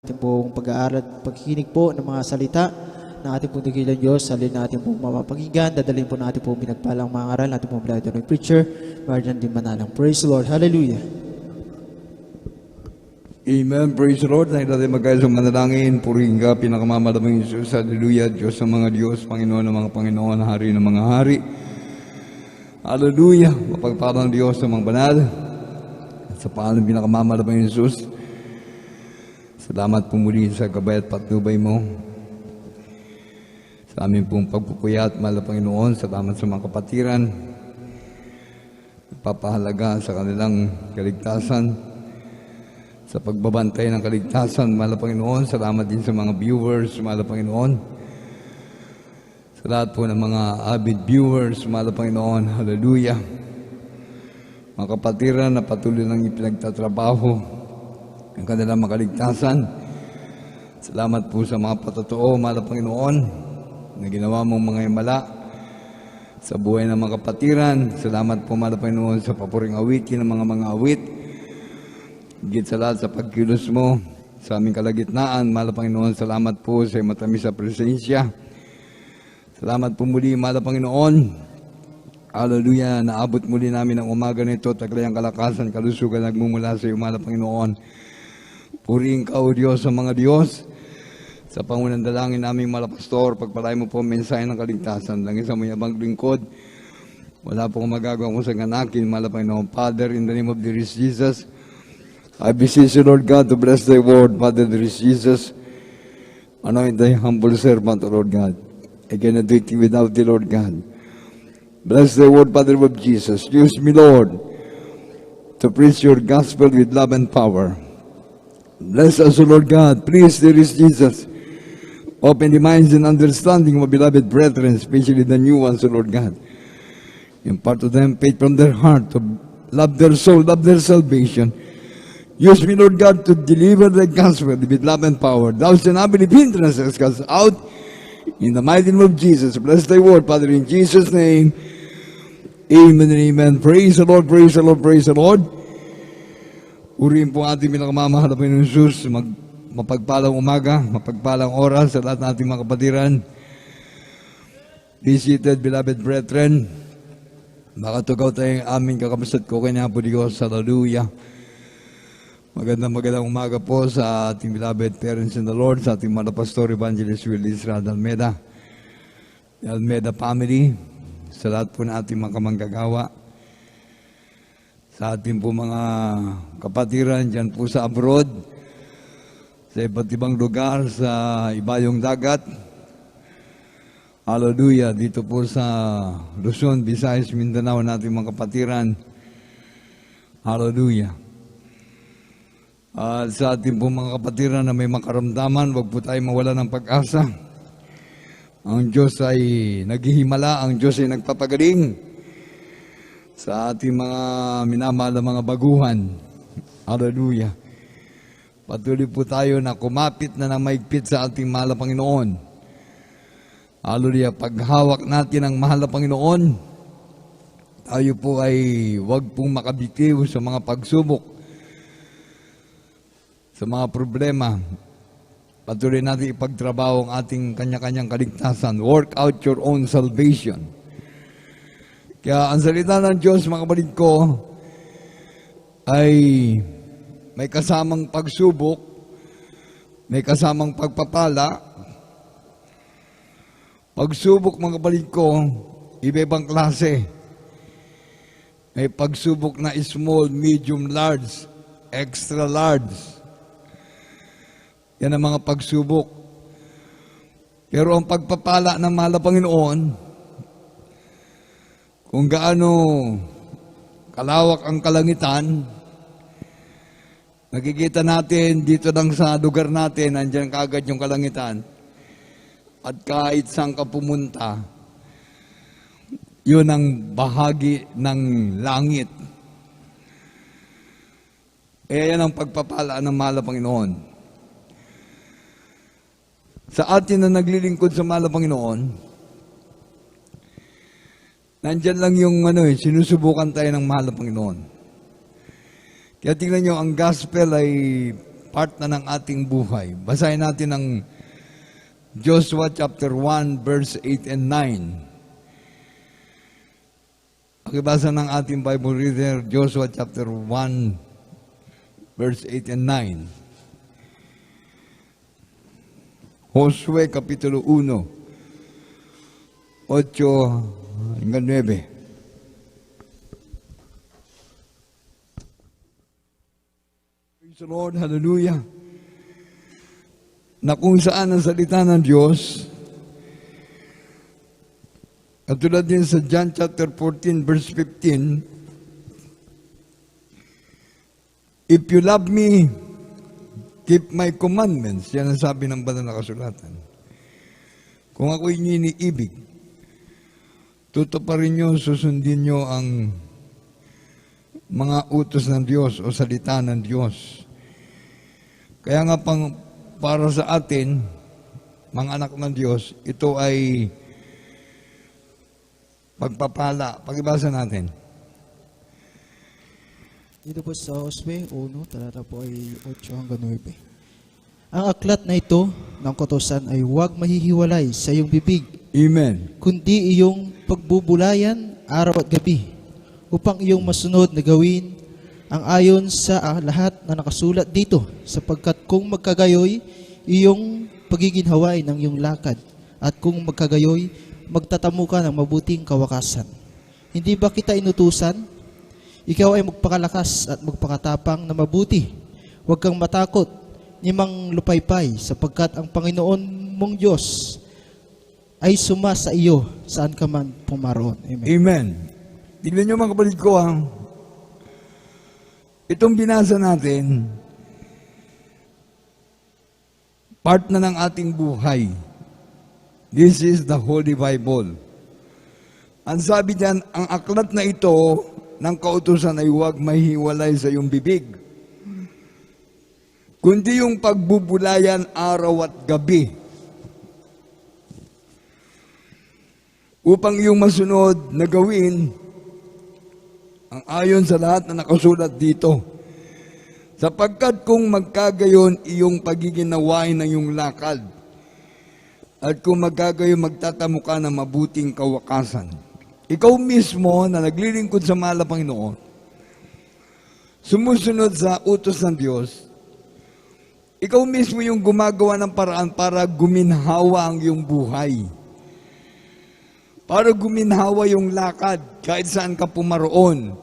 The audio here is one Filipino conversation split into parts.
ating pong pag-aaral at pagkikinig po ng mga salita ng ating pong dakilang Diyos. Salin natin pong mapapakinggan. Dadalhin po natin pong pinagpalang mga aral. Ating pong bilado ng preacher. Guardian din manalang. Praise the Lord. Hallelujah. Amen. Praise the Lord. Dahil natin magkaisang manalangin, purihin ka, pinakamamalamang Diyos. Hallelujah. Diyos ng mga Diyos, Panginoon ng mga Panginoon, Hari ng mga Hari. Hallelujah. Mapagpalang Diyos ng mga banal. At sa paalam pinakamamalamang Diyos. Salamat po muli sa gabay at patnubay mo. Sa amin pong pagpupuyat, mahal na Panginoon, salamat sa mga kapatiran. Papahalaga sa kanilang kaligtasan. Sa pagbabantay ng kaligtasan, mahal na Panginoon, salamat din sa mga viewers, mahal na Panginoon. Sa lahat po ng mga avid viewers, mahal na Panginoon, hallelujah. Mga kapatiran na patuloy lang ipinagtatrabaho ang kanilang makaligtasan. Salamat po sa mga patotoo, mahal na Panginoon, na ginawa mong mga himala sa buhay ng mga kapatiran. Salamat po, mahal na Panginoon, sa papuring awitin ng mga awit. Higit sa lahat sa pagkilos mo sa aming kalagitnaan, mahal na Panginoon, salamat po sa matamis sa presensya. Salamat po muli, mahal na Panginoon. Hallelujah, naabot muli namin ang umaga nito, taglayang kalakasan, kalusugan, nagmumula sa iyo, mahal na Panginoon. Purihin ka, O Diyos, sa mga Diyos. Sa pangunang dalangin naming malapastor, pagpalay mo po ang mensahe ng kaligtasan. Langis sa mayabang lingkod. Wala po akong magagawa kung sa ganakin, mahal na Panginoon. Father, in the name of dearest Jesus, I beseech you, Lord God, to bless thy word, Father, dearest Jesus. Anoint thy humble servant, O Lord God. I cannot do it without thee, Lord God. Bless thy word, Father of Jesus. Use me, Lord, to preach your gospel with love and power. Bless us, O Lord God. Please, dearest Jesus, open the minds and understanding of my beloved brethren, especially the new ones, O Lord God. Impart to them faith from their heart to love their soul, love their salvation. Use me, Lord God, to deliver the gospel with love and power. Thou shalt not believe hindrance has cast out. In the mighty name of Jesus, bless thy word, Father, in Jesus' name. Amen and amen. Praise the Lord, praise the Lord, praise the Lord. Uriin po ating pinakamamahal na Panginoon Jesus, mapagpalang umaga, mapagpalang oras sa lahat ng ating mga kapatiran. Be seated, beloved brethren. Makatugaw tayong aming kakamusat ko kanya po Diyos. Hallelujah. Magandang umaga po sa ating beloved parents in the Lord, sa ating mga pastor, Evangelist Willis Radalmeda, the Almeda family, sa lahat po na ating mga kamanggagawa, sa ating po mga kapatiran dyan po sa abroad, sa iba't ibang lugar, sa ibayong dagat. Hallelujah, dito po sa Luzon, Visayas, Mindanao, nating mga kapatiran. Hallelujah. Sa ating po mga kapatiran na may makaramdaman, wag po tayo mawala ng pag-asa. Ang Diyos ay naghihimala, ang Diyos ay nagpapagaling sa ating mga minamahal na mga baguhan. Hallelujah. Patuloy po tayo na kumapit na ng maigpit sa ating mahal na Panginoon. Hallelujah. Paghawak natin ang mahal na Panginoon, tayo po ay huwag pong makabitiw sa mga pagsubok, sa mga problema. Patuloy natin ipagtrabaho ang ating kanya-kanyang kaligtasan. Work out your own salvation. Kaya ang salita ng Diyos, mga kapatid ko, ay may kasamang pagsubok, may kasamang pagpapala. Pagsubok, mga kapatid ko, iba-ibang klase. May pagsubok na small, medium, large, extra large. Yan ang mga pagsubok. Pero ang pagpapala ng mahal na Panginoon, kung gaano kalawak ang kalangitan, nakikita natin dito lang sa lugar natin, nandiyan kaagad yung kalangitan. At kahit saan ka pumunta, yun ang bahagi ng langit. Yan ang pagpapala ng mahal na Panginoon. Sa atin na naglilingkod sa mahal na Panginoon, nandyan lang yung sinusubukan tayo ng mahal na Panginoon. Kaya tingnan nyo, ang gospel ay part na ng ating buhay. Basahin natin ang Joshua chapter 1, verse 8 and 9. Pakibasa ng ating Bible reader, Joshua chapter 1, verse 8 and 9. Josue kapitulo 1, 8 hanggang 9. Praise the Lord, hallelujah. Na kung saan ang salita ng Diyos, katulad din sa John chapter 14, verse 15, if you love me, keep my commandments. Yan ang sabi ng banal na kasulatan. Kung ako inyo iniibig, tutuparin nyo, susundin nyo ang mga utos ng Diyos o salita ng Diyos. Kaya nga para sa atin, mga anak ng Diyos, ito ay pagpapala. Pakibasa natin. Dito po sa Josue 1, talata po ay 8 hanggang 9. Ang aklat na ito ng kautusan ay huwag mahihiwalay sa iyong bibig, Amen. kundi iyong pagbubulayan araw at gabi, upang iyong masunod na gawin ang ayon sa lahat na nakasulat dito, sapagkat kung magkagayoy, iyong pagiginhawain ng iyong lakad, at kung magkagayoy, magtatamo ka ng mabuting kawakasan. Hindi ba kita inutusan? Ikaw ay magpakalakas at magpakatapang na mabuti. Huwag kang matakot, ni mang lupaypay, sapagkat ang Panginoon mong Diyos ay suma sa iyo saan ka man pumaroon. Amen. Amen. Tignan nyo mga kapatid ko ha. Itong binasa natin, part na ng ating buhay. This is the Holy Bible. Ang sabi diyan, ang aklat na ito ng kautusan ay huwag mahiwalay sa iyong bibig, kundi yung pagbubulayan araw at gabi, upang iyong masunod na gawin ang ayon sa lahat na nakasulat dito. Sapagkat kung magkagayon iyong pagiginawain ng iyong lakad, at kung magkagayon magtatamo ka ng mabuting kawakasan. Ikaw mismo na naglilingkod sa mahal na Panginoon, sumusunod sa utos ng Diyos, ikaw mismo yung gumagawa ng paraan para guminhawa ang iyong buhay. Para guminhawa yung lakad kahit saan ka pumaroon.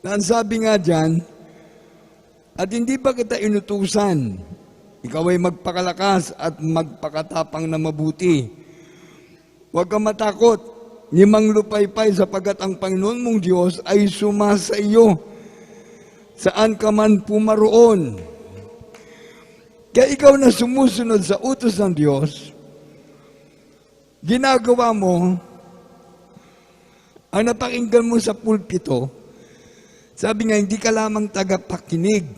Na ang sabi nga dyan, at hindi ba kita inutusan, ikaw ay magpakalakas at magpakatapang na mabuti. Huwag kang matakot, ni mang lupaypay, sapagkat ang Panginoon mong Diyos ay suma sa iyo saan ka man pumaroon. Kaya ikaw na sumusunod sa utos ng Diyos, ginagawa mo, ang napakinggan mo sa pulpito, sabi nga, hindi ka lamang tagapakinig,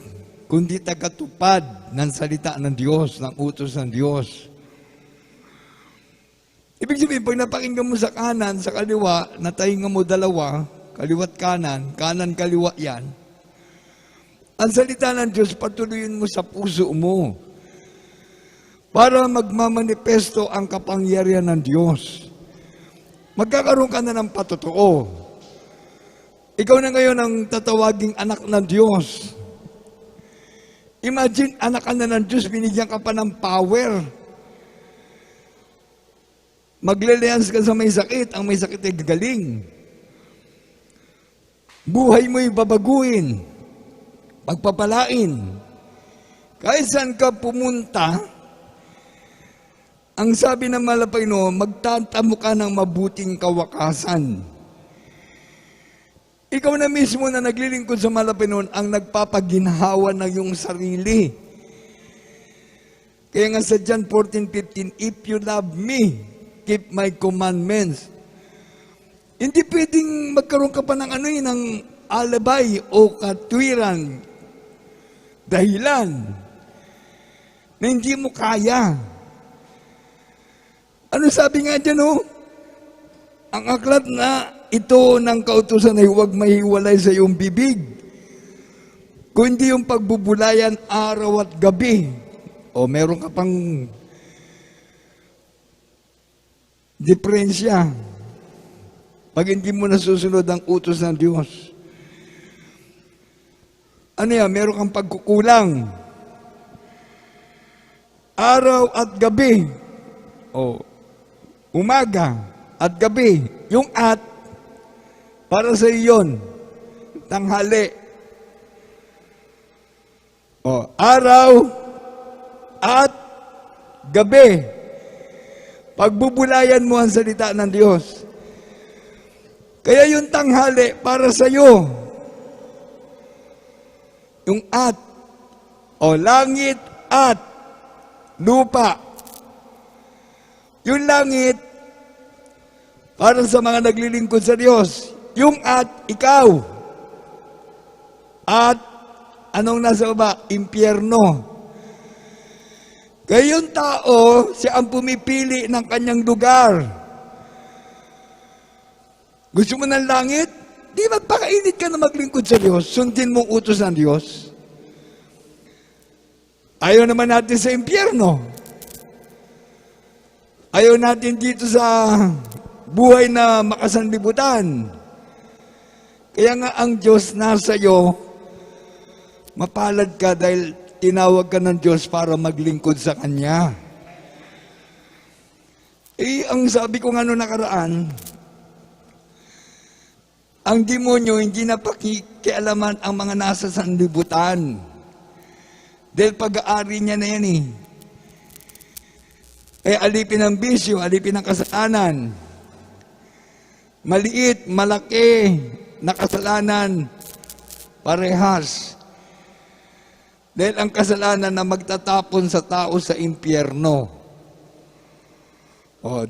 kundi tagatupad ng salita ng Diyos, ng utos ng Diyos. Ibig sabihin, pag napakinggan mo sa kanan, sa kaliwa, natahinga mo dalawa, kaliwa't kanan, kanan, kaliwa yan, ang salita ng Diyos, patuloyin mo sa puso mo para magmamanifesto ang kapangyarihan ng Diyos. Magkakaroon ka na ng patotoo. Ikaw na ngayon ang tatawaging anak ng Diyos. Imagine, anak ka na ng Diyos, binigyan ka pa ng power. Maglilians ka sa may sakit, ang may sakit ay gagaling. Buhay mo'y babaguhin, pagpapalain. Kahit saan ka pumunta, ang sabi ng Malapino, magtatamo ka ng mabuting kawakasan. Ikaw na mismo na naglilingkod sa Malapinon ang nagpapaginhawa ng iyong sarili. Kaya nga sa John 14:15, if you love me, keep my commandments. Hindi pwedeng magkaroon ka pa ng ng alibay o katwiran, dahilan na hindi mo kaya. Ano sabi nga dyan, ang aklat na ito ng kautusan ay huwag mahiwalay sa iyong bibig, kundi yung pagbubulayan araw at gabi. O meron ka pang diferensya pag hindi mo nasusunod ang utos ng Diyos. Ano yan? Meron kang pagkukulang. Araw at gabi. O, umaga at gabi. Yung at, para sa iyon, tanghali. O, araw at gabi. Pagbubulayan mo ang salita ng Diyos. Kaya yung tanghali para sa iyo. Yung at, o langit at lupa. Yung langit, para sa mga naglilingkod sa Diyos. Yung at, ikaw. At, anong nasa baba? Impyerno. Kaya yung tao, siya ang pumipili ng kanyang lugar. Gusto mo ng langit? Di magpakainit ka na maglingkod sa Diyos. Sundin mong utos ng Diyos. Ayaw naman natin sa impyerno. Ayaw natin dito sa buhay na makasanlibutan. Kaya nga ang Diyos nasa iyo, mapalad ka dahil tinawag ka ng Diyos para maglingkod sa Kanya. Ang sabi ko nga noong nakaraan, ang demonyo hindi na pakikialaman ang mga nasa sanlibutan. Dahil pag-aari niya na yan eh. Alipin ng bisyo, alipin ng kasalanan. Maliit, malaki, na kasalanan, parehas. Dahil ang kasalanan na magtatapon sa tao sa impyerno.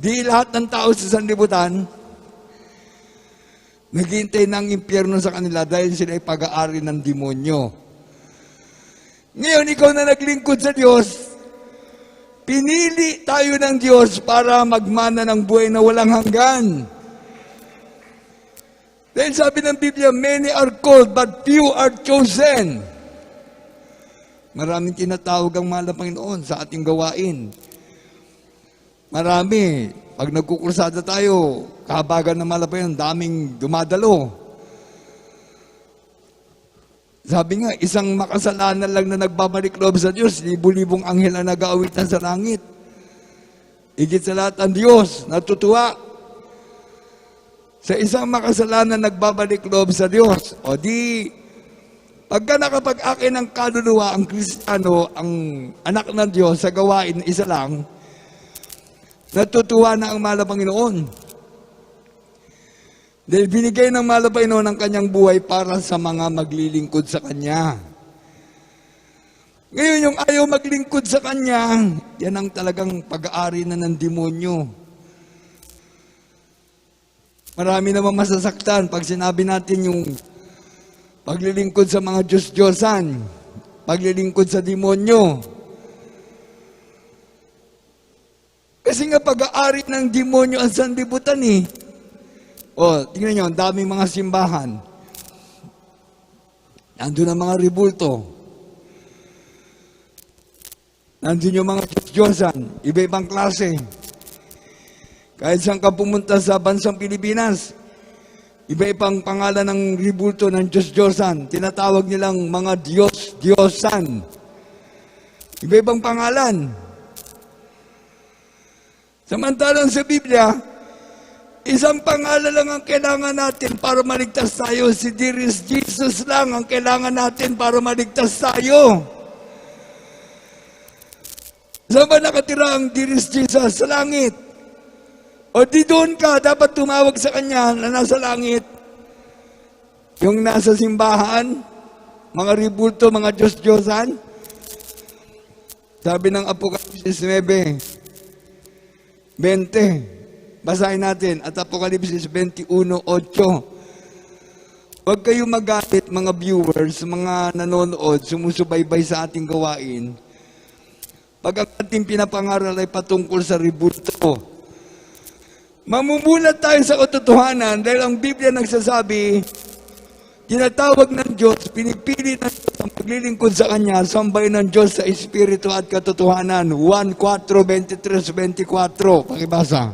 Di lahat ng tao sa sanlibutan, naghihintay ng impyerno sa kanila dahil sila ay pag-aari ng demonyo. Ngayon, ikaw na naglingkod sa Diyos, pinili tayo ng Diyos para magmana ng buhay na walang hanggan. Dahil sabi ng Biblia, many are called but few are chosen. Maraming tinatawag ang mahal na Panginoon sa ating gawain. Marami. Pag nagkukursada tayo, kahabagan ng mahal na Panginoon, daming dumadalo. Sabi nga, isang makasalanan lang na nagbabalik loob sa Diyos, libu-libong anghel na nag-aawitan sa langit. Higit sa lahat ang Diyos, natutuwa. Sa isang makasalanan nagbabalik loob sa Diyos. O di, pagka nakapag-akin ng kaluluwa ang Kristiyano, ang anak ng Diyos sa gawain isa lang, natutuwa na ang mahal na Panginoon. Dahil binigay ng mahal na Panginoon ang kanyang buhay para sa mga maglilingkod sa Kanya. Ngayon, yung ayaw maglingkod sa Kanya, yan ang talagang pag-aari na ng demonyo. Marami naman masasaktan pag sinabi natin yung paglilingkod sa mga Diyos-Diyosan, paglilingkod sa demonyo. Kasi nga pag-aari ng demonyo ang sanlibutan eh. Tingnan nyo, ang daming mga simbahan. Nandun ang mga ribulto. Nandun yung mga Diyos-Diyosan, iba-ibang klase. Kahit saan ka pumunta sa bansang Pilipinas, iba-ibang pangalan ng ribulto ng Diyos-Diyosan. Tinatawag nilang mga Diyos-Diyosan. Iba-ibang pangalan. Samantalang sa Biblia, isang pangalan lang ang kailangan natin para maligtas tayo. Si Dearest Jesus lang ang kailangan natin para maligtas tayo. Saan ba nakatira ang Dearest Jesus? Sa langit. O di doon ka, dapat tumawag sa Kanya na nasa langit. Yung nasa simbahan, mga ribulto, mga Diyos-Diyosan. Sabi ng Apokalipsis 9:20. Basahin natin at Apokalipsis 21:8. Huwag kayong magalit mga viewers, mga nanonood, sumusubaybay sa ating gawain. Pag ang ating pinapangaral ay patungkol sa ribulto, mamumulat tayo sa katotohanan dahil ang Biblia nagsasabi, tinatawag ng Diyos, pinipili ng Diyos ang paglilingkod sa Kanya, sambahin ng Diyos sa Espiritu at katotohanan. 1:4:23-24. Pakibasa.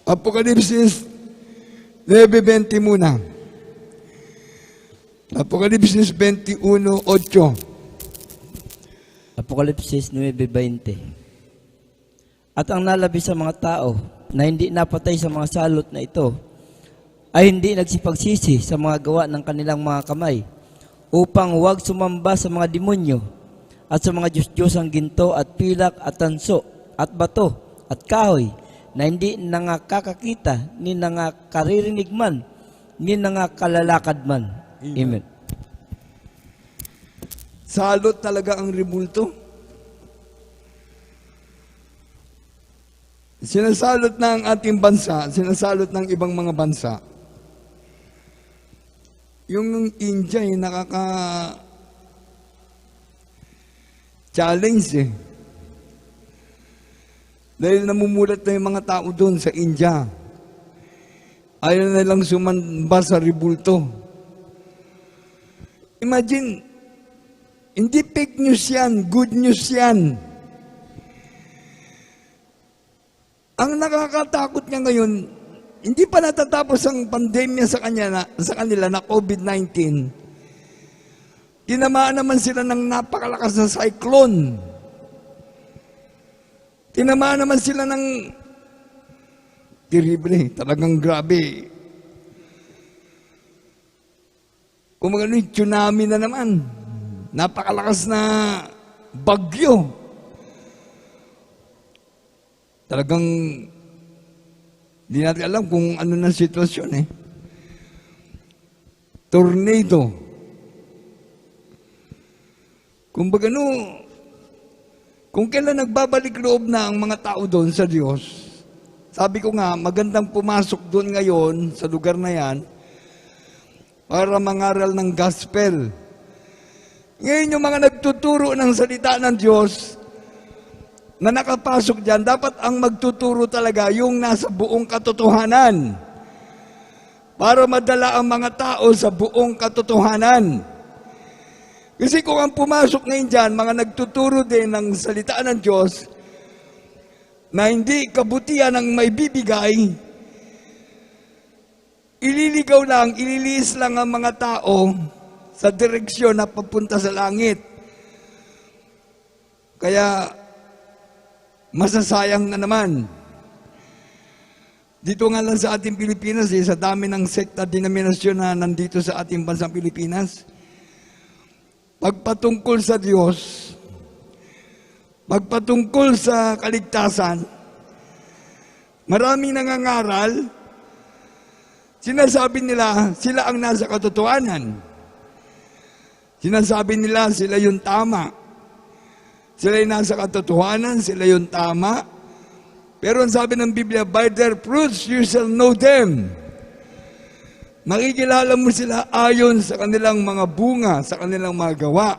Apokalipsis 9:20 muna. Apokalipsis 21:8. Apokalipsis 9:20. At ang nalabi sa mga tao na hindi napatay sa mga salot na ito ay hindi nagsipagsisi sa mga gawa ng kanilang mga kamay upang huwag sumamba sa mga demonyo at sa mga Diyos-Diyosang ginto at pilak at tanso at bato at kahoy na hindi nangakakakita ni nangakaririnig man ni nangakalalakad man. Amen. Salot talaga ang rebulto. Sinasalot ng ating bansa, sinasalot ng ibang mga bansa. Yung India, nakaka-challenge eh. Dahil namumulat na yung mga tao doon sa India. Ayaw na lang sumamba sa rebulto. Imagine, hindi fake news yan, good news yan. Ang nakakatakot niya ngayon, hindi pa natatapos ang pandemya sa kanila na COVID-19. Tinamaan naman sila ng napakalakas na cyclone. Tinamaan naman sila ng terrible, talagang grabe. Kung magano, tsunami na naman. Napakalakas na bagyo. Talagang hindi natin alam kung ano na sitwasyon eh. Tornado. Kung bagano, kung kailan nagbabalik loob na ang mga tao doon sa Diyos, sabi ko nga, magandang pumasok doon ngayon sa lugar na yan para mangaral ng gospel. Ngayon yung mga nagtuturo ng salita ng Diyos na nakapasok dyan, dapat ang magtuturo talaga yung nasa buong katotohanan para madala ang mga tao sa buong katotohanan. Kasi kung ang pumasok ngayon dyan, mga nagtuturo din ng salita ng Diyos na hindi kabutihan ang may bibigay, ililigaw lang, ililiis lang ang mga tao sa direksyon na papunta sa langit. Kaya, masasayang na naman. Dito nga lang sa ating Pilipinas, sa dami ng sekta denominasyon na nandito sa ating bansang Pilipinas, pagpatungkol sa Diyos, pagpatungkol sa kaligtasan, maraming nangangaral, sinasabi nila sila ang nasa katotohanan. Sinasabi nila sila yung tama. Sila yung nasa katotohanan, sila yung tama. Pero ang sabi ng Biblia, by their fruits you shall know them. Makikilala mo sila ayon sa kanilang mga bunga, sa kanilang mga gawa.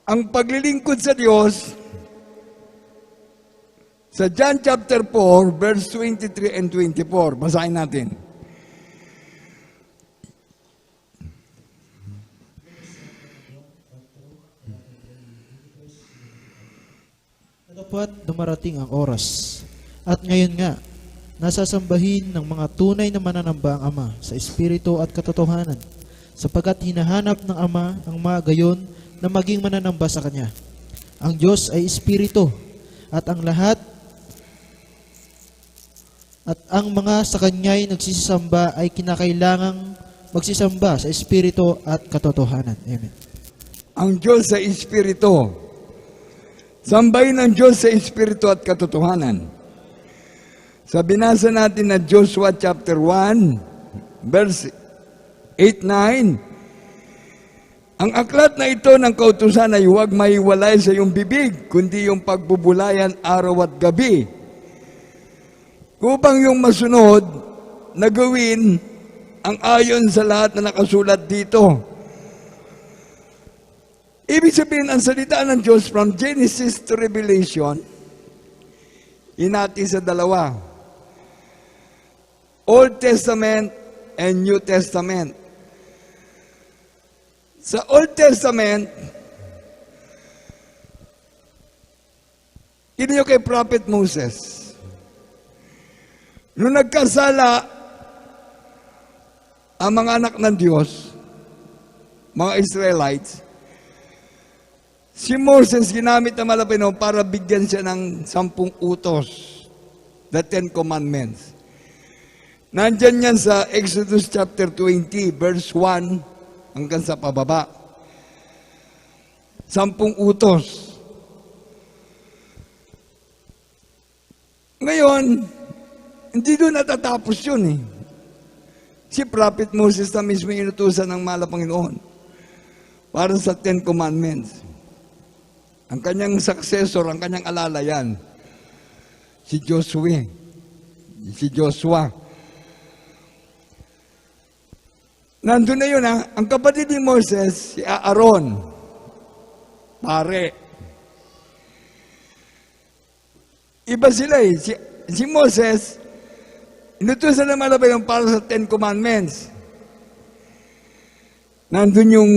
Ang paglilingkod sa Diyos, sa John chapter 4, verse 23 and 24, basahin natin. Dapat dumarating ang oras. At ngayon nga, nasasambahin ng mga tunay na mananamba ang Ama sa Espiritu at katotohanan, sapagkat hinahanap ng Ama ang mga gayon na maging mananamba sa Kanya. Ang Diyos ay Espiritu, at ang lahat at ang mga sa Kanya'y nagsisamba ay kinakailangang magsisamba sa Espiritu at katotohanan. Amen. Ang Diyos ay Espiritu. Sambahin ng Diyos sa Espiritu at katotohanan. Sa binasa natin na Joshua chapter 1, verse 8-9, ang aklat na ito ng kautusan ay huwag maiwalay sa iyong bibig, kundi yung pagbubulayan araw at gabi. Upang yung masunod na gawin ang ayon sa lahat na nakasulat dito. Ibig sabihin, ang salita ng Diyos from Genesis to Revelation, hinati sa dalawa. Old Testament and New Testament. Sa Old Testament, yun yung kay Prophet Moses. Nung nagkasala ang mga anak ng Diyos, mga Israelites, si Moses ginamit na malapino para bigyan siya ng 10 utos, the 10 commandments. Nandyan yan sa Exodus chapter 20, verse 1, hanggang sa pababa. 10 utos. Ngayon, hindi doon natatapos yun eh. Si Prophet Moses na mismo inutusan ng mahal na Panginoon para sa 10 commandments. Ang kanyang successor, ang kanyang alalayan, si Joshua. Nandun na yun ha, ang kapatid ni Moses, si Aaron, pare. Iba sila eh. Si Moses, inutusan naman na ba yung para sa 10 commandments? Nandun yung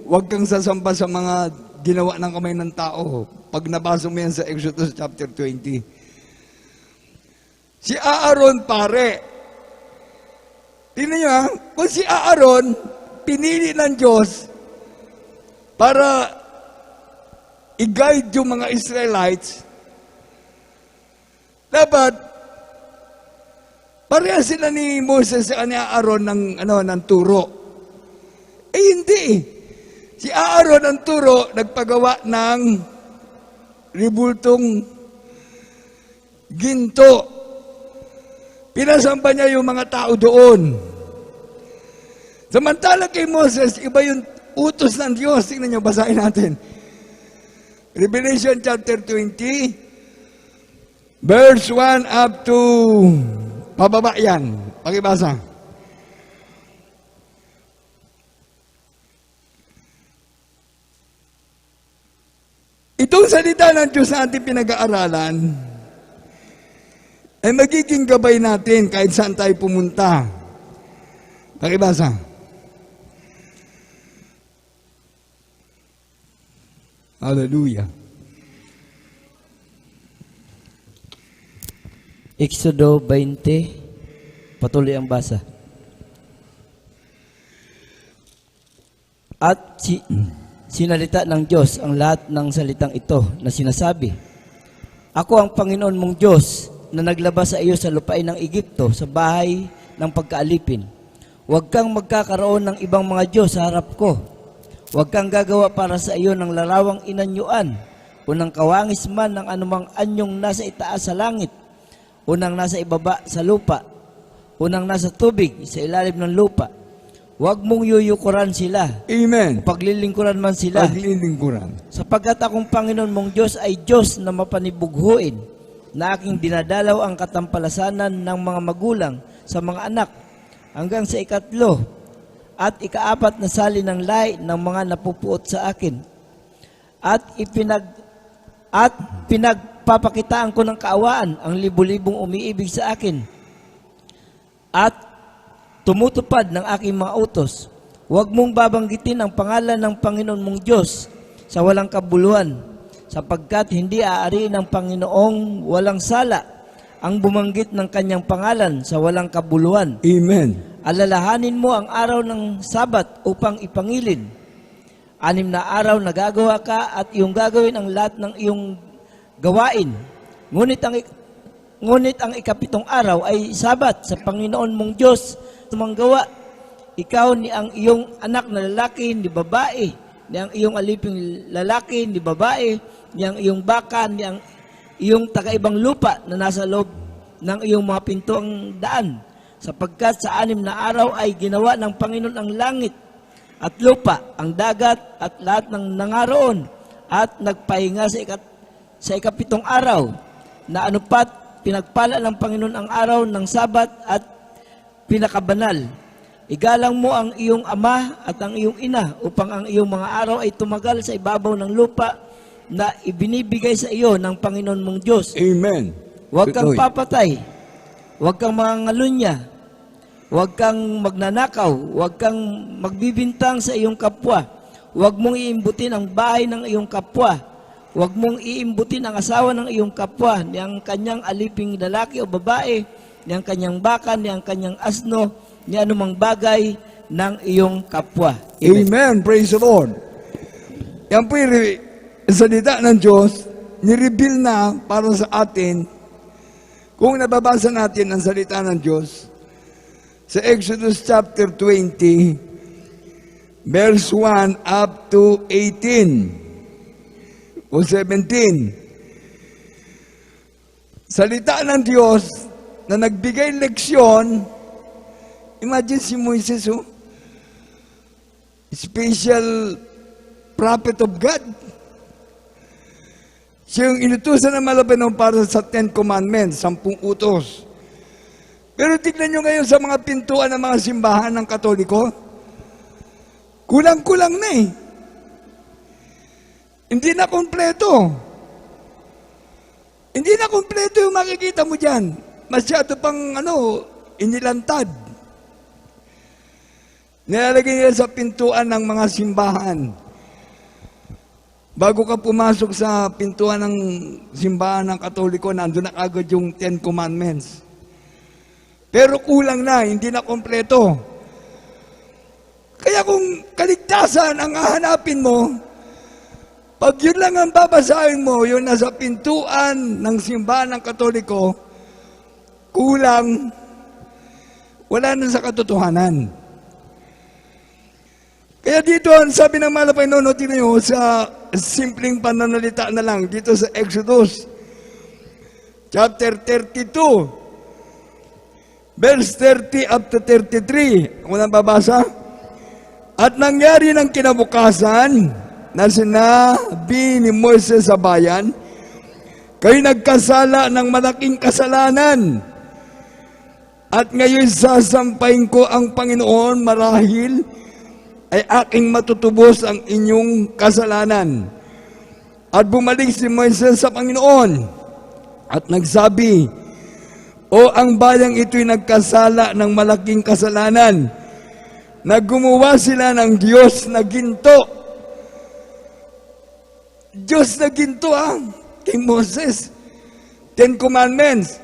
huwag kang sasamba sa mga ginawa ng kamay ng tao. Pag nabasa mo yan sa Exodus chapter 20. Si Aaron, pare. Tingnan nyo ha, kung si Aaron, pinili ng Diyos para i-guide yung mga Israelites, dapat pareha sila ni Moses sa ni Aaron ng turo. Hindi eh. Si Aaron ang turo, nagpagawa ng ribultong ginto. Pinasamba niya yung mga tao doon. Samantala kay Moses, iba yung utos ng Diyos. Tingnan nyo, basahin natin. Revelation chapter 20, verse 1 up to pababa yan. Pakibasa. Itong salita ng Diyos na ating pinag-aaralan ay magiging gabay natin kahit saan tayo pumunta. Pakibasa. Hallelujah. Exodo 20, patuloy ang basa. At sinalita ng Diyos ang lahat ng salitang ito na sinasabi, Ako ang Panginoon mong Diyos na naglabas sa iyo sa lupain ng Egipto, sa bahay ng pagkaalipin. Huwag kang magkakaroon ng ibang mga Diyos sa harap ko. Huwag kang gagawa para sa iyo ng larawang inanyuan, o ng kawangis man ng anumang anyong nasa itaas sa langit, o ng nasa ibaba sa lupa, o ng nasa tubig sa ilalim ng lupa. Huwag mong yuyukuran sila. Amen. Paglilingkuran man sila. Paglilingkuran. Sapagkat akong Panginoon mong Diyos ay Diyos na mapanibughuin, na aking dinadalaw ang katampalasanan ng mga magulang sa mga anak hanggang sa 3 at 4 na sali ng lahi ng mga napupuot sa akin. At pinagpapakitaan ko ng kaawaan ang libu-libong umiibig sa akin at tumutupad ng aking mga utos. Huwag mong babanggitin ang pangalan ng Panginoon mong Diyos sa walang kabuluhan, sapagkat hindi aari ng Panginoong walang sala ang bumanggit ng kanyang pangalan sa walang kabuluhan. Amen. Alalahanin mo ang araw ng Sabat upang ipangilin. 6 na araw na gagawa ka at iyong gagawin ang lahat ng iyong gawain. Ngunit ang 7 araw ay Sabat sa Panginoon mong Diyos manggawa. Ikaw ni ang iyong anak na lalaki, ni babae, ni ang iyong aliping lalaki, ni babae, ni ang iyong baka, ni ang iyong taga-ibang lupa na nasa loob ng iyong mga pintuang daan. Sapagkat sa 6 na araw ay ginawa ng Panginoon ang langit at lupa, ang dagat at lahat ng nangaroon, at nagpahinga sa 7 araw, na anupat pinagpala ng Panginoon ang araw ng Sabat at pinakabanal. Igalang mo ang iyong ama at ang iyong ina upang ang iyong mga araw ay tumagal sa ibabaw ng lupa na ibinibigay sa iyo ng Panginoon mong Diyos. Amen. Huwag kang Tuloy. papatay, huwag kang mangangalunya, huwag kang magnanakaw, huwag kang magbibintang sa iyong kapwa, Huwag mong iimbutin ang bahay ng iyong kapwa. Huwag mong iimbutin ang asawa ng iyong kapwa, niyang kanyang aliping lalaki o babae, niyang kanyang baka, niyang kanyang asno, ni anumang bagay ng iyong kapwa. Amen. Amen. Praise the Lord. Yan po yung salita ng Diyos, nireveal na para sa atin. Kung nababasa natin ang salita ng Diyos, sa Exodus chapter 20, verse 1 up to 18 o 17. Salita ng Diyos na nagbigay leksyon. Imagine si Moises, special prophet of God. Siya yung inutusan ng Malabanon para sa 10 Commandments, 10 utos. Pero tignan nyo ngayon sa mga pintuan ng mga simbahan ng Katoliko, kulang-kulang na eh. Hindi na kompleto. Hindi na kompleto yung makikita mo dyan. Masyado pang inilantad. Nilalagay nila sa pintuan ng mga simbahan. Bago ka pumasok sa pintuan ng simbahan ng Katoliko, nandun na agad yung 10 Commandments. Pero kulang na, hindi na kompleto. Kaya kung kaligtasan ang hahanapin mo, pag yun lang ang babasahin mo, yun nasa pintuan ng simbahan ng Katoliko, kulang, wala na sa katotohanan. Kaya dito, sabi ng mahal na Panginoon, tingnan nyo, sa simpleng pananalita na lang, dito sa Exodus, chapter 32, verse 30 up to 33. Kung babasa, at nangyari ng kinabukasan na sinabi ni Moises sa bayan, kayo nagkasala ng malaking kasalanan. At ngayon sasampayin ko ang Panginoon marahil ay aking matutubos ang inyong kasalanan. At bumalik si Moises sa Panginoon at nagsabi, o ang bayang ito'y nagkasala ng malaking kasalanan, na gumawa sila ng Diyos na ginto. Diyos na ginto kay Moses. 10 Commandments.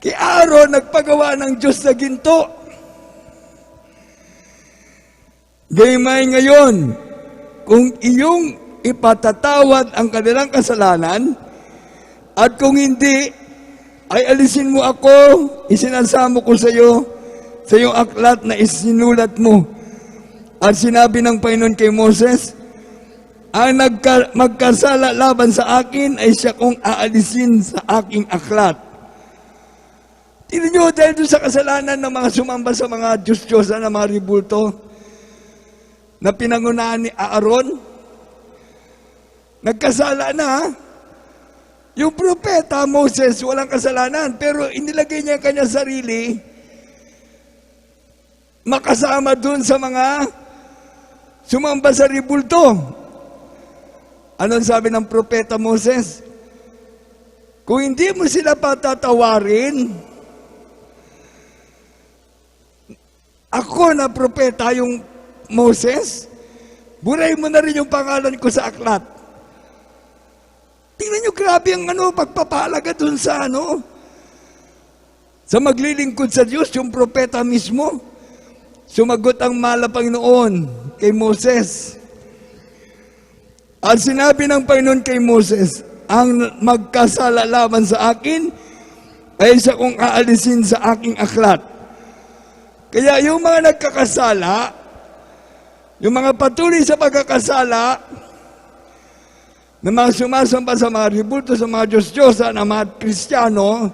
Kay Aaron, nagpagawa ng Diyos na ginto. Gaymay ngayon, kung iyong ipatatawad ang kanilang kasalanan, at kung hindi, ay alisin mo ako, isinasamo ko sa iyo aklat na isinulat mo. At sinabi ng Panginoon kay Moses, ang magkasala laban sa akin ay siya kong aalisin sa aking aklat. Tignan nyo, dahil doon sa kasalanan ng mga sumamba sa mga Diyos-Diyosan na mga ribulto, na pinangunahan ni Aaron, nagkasala na. Yung propeta Moses, walang kasalanan, pero inilagay niya ang kanyang sarili makasama dun sa mga sumamba sa ribulto. Anong sabi ng propeta Moses? Kung hindi mo sila patatawarin, ako na propeta, yung Moses, buray mo na rin yung pangalan ko sa aklat. Tingnan nyo, grabe ang pagpapahalaga dun sa sa maglilingkod sa Diyos, yung propeta mismo. Sumagot ang mahal na Panginoon kay Moses. At sinabi ng Panginoon kay Moses, ang magkasala laban sa akin ay isa kong aalisin sa aking aklat. Kaya yung mga nagkakasala, yung mga patuloy sa pagkakasala, na mga sumasamba sa mga ribulto, sa mga Diyos-Diyosa, na mga Kristiyano,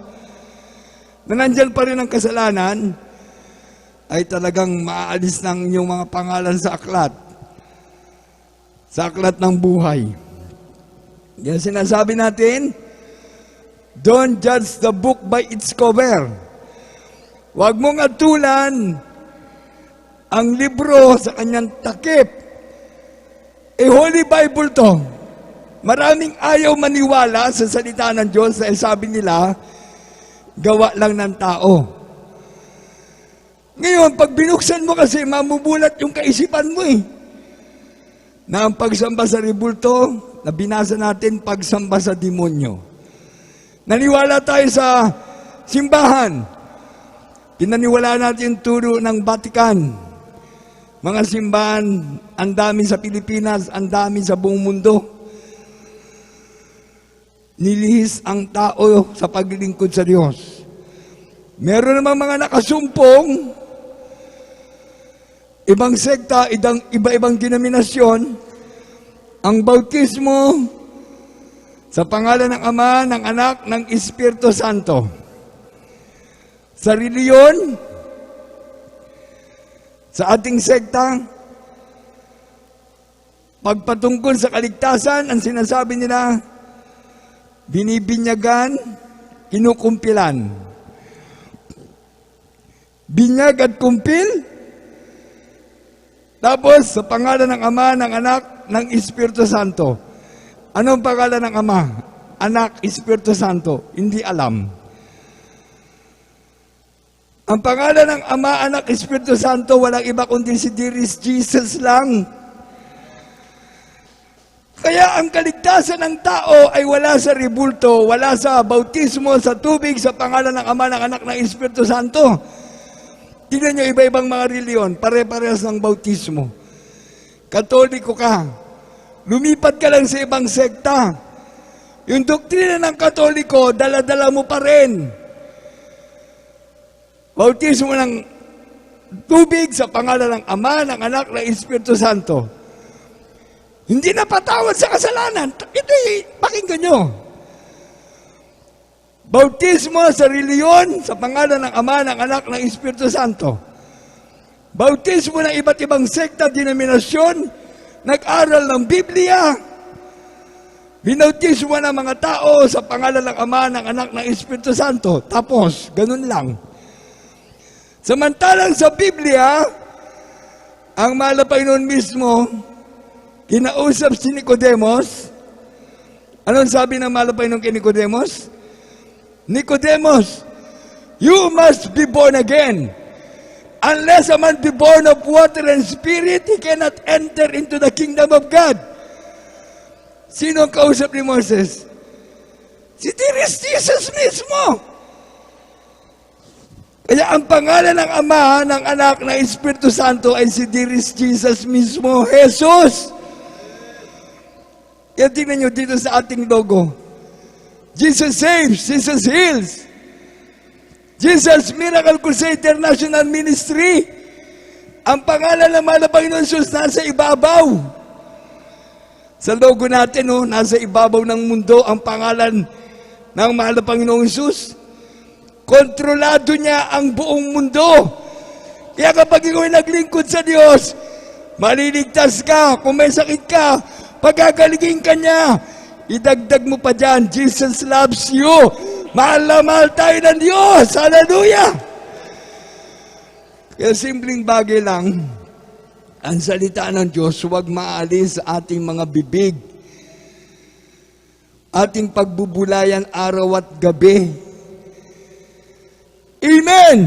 na nandyan pa rin ang kasalanan, ay talagang maaalis ng inyong mga pangalan sa aklat ng buhay. Yan sinasabi natin, don't judge the book by its cover. Huwag mong atulan ang libro sa kanyang takip. Holy Bible to. Maraming ayaw maniwala sa salita ng Diyos dahil sabi nila, gawa lang ng tao. Ngayon, pag binuksan mo kasi, mamubulat yung kaisipan mo . na ang pagsamba sa rebulto, na binasa natin, pagsamba sa demonyo. Naniwala tayo sa simbahan. Pinaniwala natin yung turo ng Vatican. Mga simbahan, ang dami sa Pilipinas, ang dami sa buong mundo. Nilihis ang tao sa paglilingkod sa Diyos. Meron namang mga nakasumpong, ibang sekta, iba-ibang denominasyon, ang bautismo sa pangalan ng Ama, ng Anak, ng Espiritu Santo. Sa reliyon, sa ating sekta, pagpatungkol sa kaligtasan, ang sinasabi nila, binibinyagan, kinukumpilan. Binyag at kumpil. Tapos, sa pangalan ng Ama, ng Anak, ng Espiritu Santo. Anong pangalan ng Ama? Anak, Espiritu Santo. Hindi alam. Ang pangalan ng Ama, Anak, Espiritu Santo, walang iba kundi si Dearest Jesus lang. Kaya ang kaligtasan ng tao ay wala sa rebulto, wala sa bautismo, sa tubig, sa pangalan ng Ama, ng Anak, ng Espiritu Santo. Tingnan nyo iba-ibang mga reliyon, pare-parehas ng bautismo. Katoliko ka, lumipat ka lang sa ibang sekta. Yung doktrina ng Katoliko, dala-dala mo pa rin. Bautismo ng tubig sa pangalan ng Ama, ng Anak, ng Espiritu Santo. Hindi na patawad sa kasalanan. Ito'y pakinggan nyo. Bautismo sa reliyon sa pangalan ng Ama, ng Anak, ng Espiritu Santo. Bautismo ng iba't ibang sekta, denominasyon, nag-aral ng Biblia. Binautismo ng mga tao sa pangalan ng Ama, ng Anak, ng Espiritu Santo. Tapos, ganun lang. Samantalang sa Biblia, ang mahal na Panginoon mismo, kinausap si Nicodemos. Anong sabi ng mahal na Panginoon kay Nicodemos? Nicodemus, you must be born again. Unless a man be born of water and spirit, he cannot enter into the kingdom of God. Sino ang kausap ni Moses? Si Dearest Jesus mismo. Kaya ang pangalan ng Ama, ng Anak, ng Espiritu Santo ay si Dearest Jesus mismo, Jesus. Kaya tingnan nyo dito sa ating logo. Jesus saves, Jesus heals. Jesus Miracle Crusade International Ministry. Ang pangalan ng mahal na Panginoon Jesus nasa ibabaw. Sa logo natin, nasa ibabaw ng mundo ang pangalan ng mahal na Panginoon Jesus. Kontrolado niya ang buong mundo. Kaya kapag ikaw ay naglingkod sa Diyos, maliligtas ka. Kung may sakit ka, pagagaligin ka niya. Idagdag mo pa dyan, Jesus loves you. Mahal na mahal tayo ng Diyos. Hallelujah! Kaya simpleng bagay lang, ang salita ng Diyos, huwag maalis sa ating mga bibig. Ating pagbubulayan araw at gabi. Amen!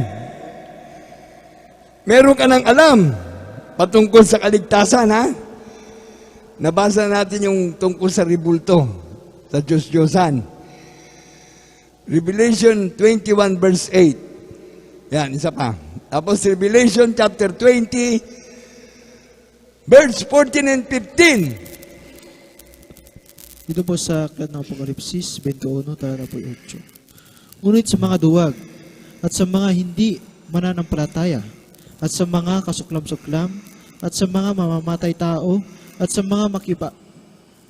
Meron ka ng alam patungkol sa kaligtasan, ha? Nabasa natin yung tungkol sa rebulto, sa Diyos-Diyosan. Revelation 21 verse 8. Yan, isa pa. Tapos Revelation chapter 20, verse 14 and 15. Dito po sa aklat ng Apokalipsis 21, tara po 8. Ngunit sa mga duwag, at sa mga hindi mananampalataya, at sa mga kasuklam-suklam, at sa mga mamamatay tao, at sa mga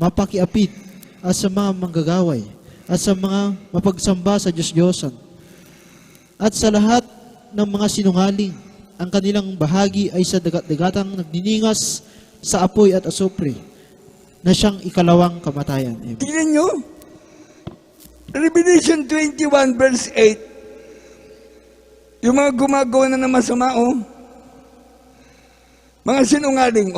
mapakiapid, at sa mga manggagaway, at sa mga mapagsamba sa Diyos-Diyosan, at sa lahat ng mga sinungaling, ang kanilang bahagi ay sa dagat-dagatang nagniningas sa apoy at asupre, na siyang ikalawang kamatayan. Amen. Tingnan nyo, Revelation 21 verse 8, yung mga gumagawa na ng masama, mga sinungaling,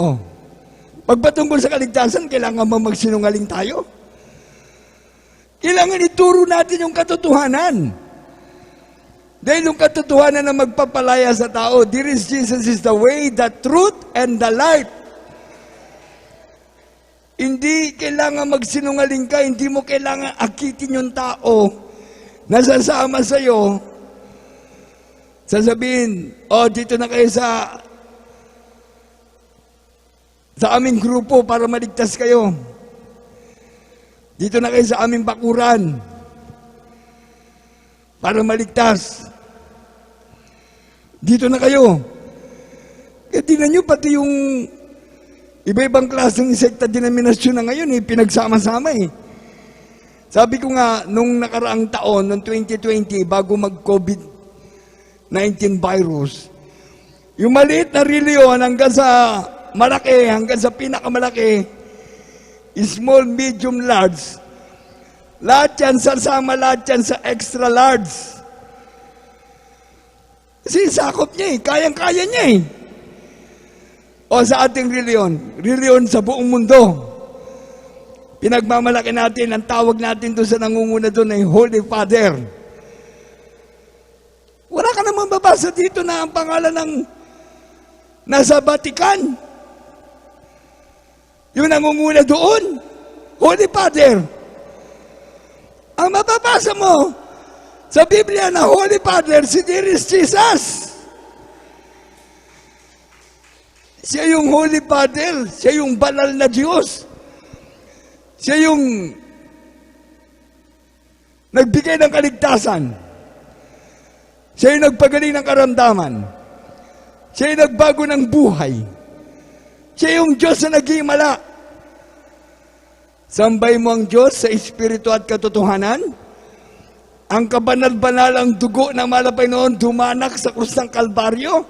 pagpatungkol sa kaligtasan, kailangan ba magsinungaling tayo? Kailangan ituro natin yung katotohanan. Dahil yung katotohanan na magpapalaya sa tao, Dearest Jesus is the way, the truth, and the life. Hindi kailangan magsinungaling ka, hindi mo kailangan akitin yung tao na sasama sa'yo. Sasabihin, dito na kayo sa aming grupo para maligtas kayo. Dito na kayo sa aming bakuran para maligtas. Dito na kayo. Kaya tingnan nyo, pati yung iba-ibang klaseng sekta denominasyon na ngayon, pinagsama-sama eh. Sabi ko nga, nung nakaraang taon, noong 2020, bago mag-COVID-19 virus, yung maliit na reliyon hanggang sa malaki, hanggang sa pinakamalaki, small, medium, large, lahat yan sasama, lahat yan sa extra large. Kasi sakop niya kayang-kaya niya O sa ating reliyon sa buong mundo, pinagmamalaki natin, ang tawag natin doon sa nangunguna doon ay Holy Father. Wala ka namang babasa dito na ang pangalan ng nasa Vatican. Yung nangunguna doon, Holy Father. Ang mababasa mo sa Biblia na Holy Father, si Dearest Jesus. Siya yung Holy Father, siya yung banal na Diyos. Siya yung nagbigay ng kaligtasan. Siya yung nagpagaling ng karamdaman. Siya yung nagbago ng buhay. Siya yung Diyos na nag-iimala. Sambay mo ang Diyos sa Espiritu at katotohanan. Ang kabanal-banal ang dugo na malapay noon dumanak sa krus ng Kalbaryo.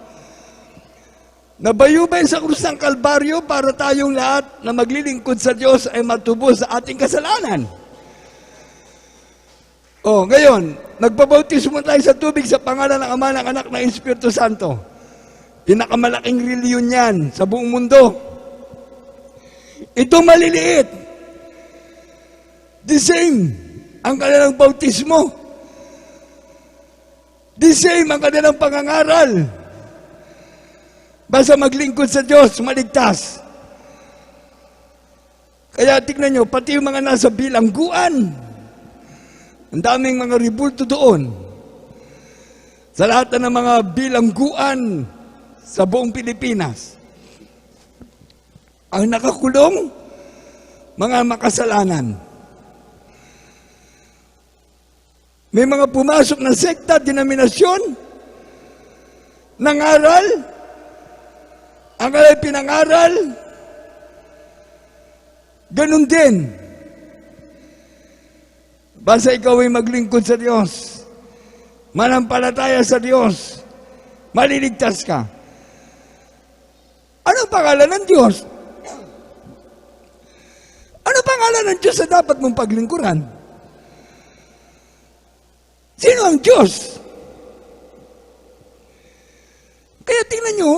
Nabayubay sa krus ng Kalbaryo para tayong lahat na maglilingkod sa Diyos ay matubos sa ating kasalanan. Ngayon, nagpabautismo tayo sa tubig sa pangalan ng Ama, ng Anak, ng Espiritu Santo. Pinakamalaking reliyon yan sa buong mundo. Ito maliliit. The same ang kanilang bautismo. The same ang kanilang pangangaral. Basta maglingkod sa Diyos, maligtas. Kaya tignan nyo, pati yung mga nasa bilangguan, ang daming mga ribulto doon. Sa lahat ng mga bilangguan sa buong Pilipinas. Ang nakakulong, mga makasalanan. May mga pumasok na sekta, denominasyon, nangaral, ang kalay pinangaral, ganun din. Basta ikaw ay maglingkod sa Diyos, manampalataya sa Diyos, maliligtas ka. Anong pangalan ng Diyos? Anong pangalan ng Diyos na dapat mong paglingkuran? Sino ang Diyos? Kaya tingnan nyo,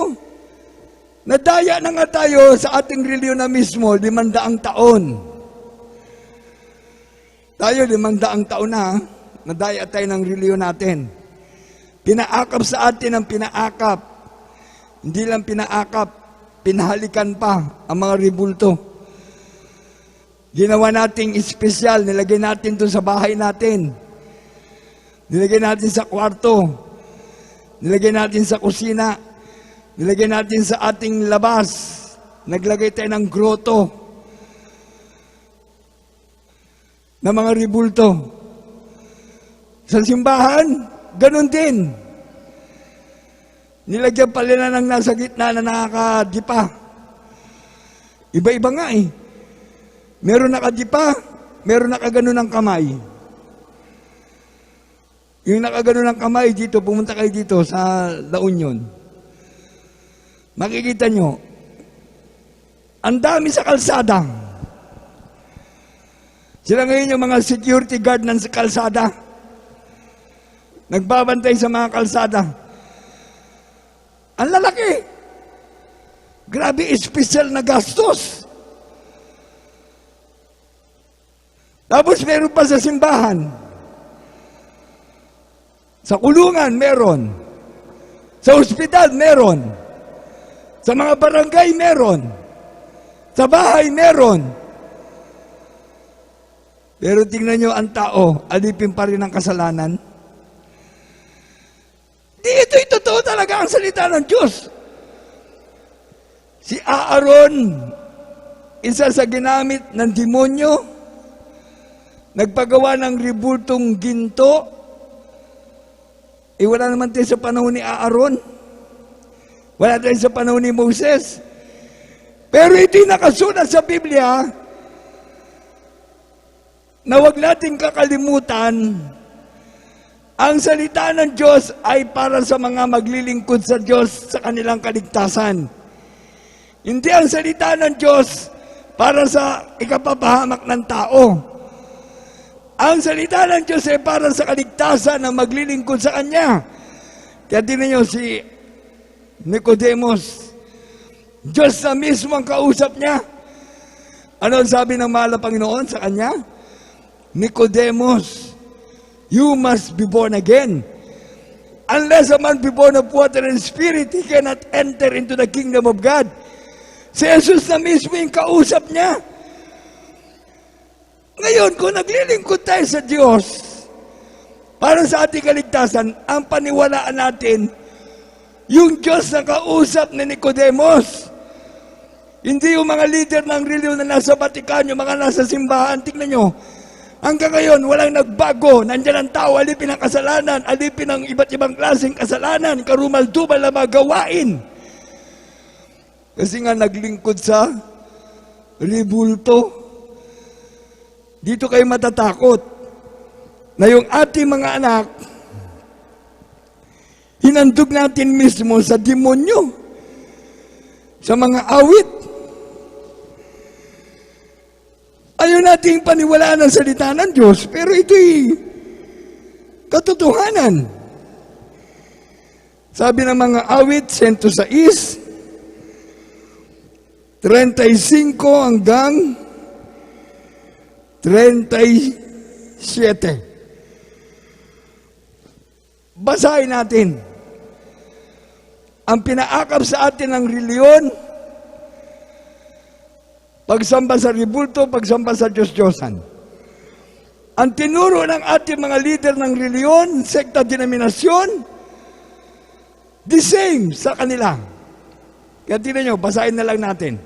nadaya na nga tayo sa ating reliyon na mismo, 500 taon. Tayo, 500 taon na, nadaya tayo ng reliyon natin. Pinaakap sa atin ang pinaakap. Hindi lang pinaakap, pinahalikan pa ang mga ribulto. Ginawa nating espesyal, nilagay natin doon sa bahay natin. Nilagay natin sa kwarto. Nilagay natin sa kusina. Nilagay natin sa ating labas. Naglagay tayo ng groto na mga ribulto. Sa simbahan, ganun din. Nilagyan pa nila ng nasa gitna na nakakadipa. Iba-iba nga Meron nakadipa, meron nakagano ng kamay. Yung nakagano ng kamay dito, pumunta kayo dito sa La Union. Makikita nyo, ang dami sa kalsada. Sila ngayon yung mga security guard ng kalsada. Nagbabantay sa mga kalsada. Ang lalaki. Grabe, espesyal na gastos. Tapos meron pa sa simbahan. Sa kulungan, meron. Sa ospital, meron. Sa mga barangay, meron. Sa bahay, meron. Pero tingnan nyo ang tao, alipin pa rin ang kasalanan. Di ito'y totoo talaga ang salita ng Diyos. Si Aaron, isa sa ginamit ng demonyo, nagpagawa ng ribultong ginto. Wala naman tayo sa panahon ni Aaron. Wala tayo sa panahon ni Moses. Pero ito'y nakasulat sa Biblia na huwag nating kakalimutan, ang salita ng Diyos ay para sa mga maglilingkod sa Diyos sa kanilang kaligtasan. Hindi ang salita ng Diyos para sa ikapapahamak ng tao. Ang salita ng Diyos ay para sa kaligtasan ng maglilingkod sa Kanya. Kaya tingnan niyo si Nicodemus, Diyos na mismo ang kausap niya. Ano ang sabi ng mahal na Panginoon sa kanya? Nicodemus, you must be born again. Unless a man be born of water and spirit, he cannot enter into the kingdom of God. Si Jesus na mismo yung kausap niya. Ngayon, kung naglilingkod tayo sa Diyos, para sa ating kaligtasan, ang paniwalaan natin, yung Diyos na kausap ni Nicodemus. Hindi yung mga leader ng reliyon na nasa Vatican, yung mga nasa simbahan. Tingnan nyo, hanggang ngayon, walang nagbago. Nandiyan ang tao, alipin ang kasalanan, alipin ang iba't ibang klaseng kasalanan, karumal-dumal na mga gawain. Kasi nga naglingkod sa ribulto. Dito kayo matatakot na yung ating mga anak, hinandog natin mismo sa demonyo, sa mga awit. Ayaw nating paniwalaan ang salita ng Diyos, pero ito'y katotohanan. Sabi ng mga awit, 106, 35 hanggang 37. Basahin natin. Ang pinaakap sa atin ng reliyon, pagsamba sa ribulto, pagsamba sa Diyos-Diyosan. Ang tinuro ng ating mga leader ng reliyon, sekta, denominasyon, the same sa kanila. Kaya tingnan nyo, basahin na lang natin.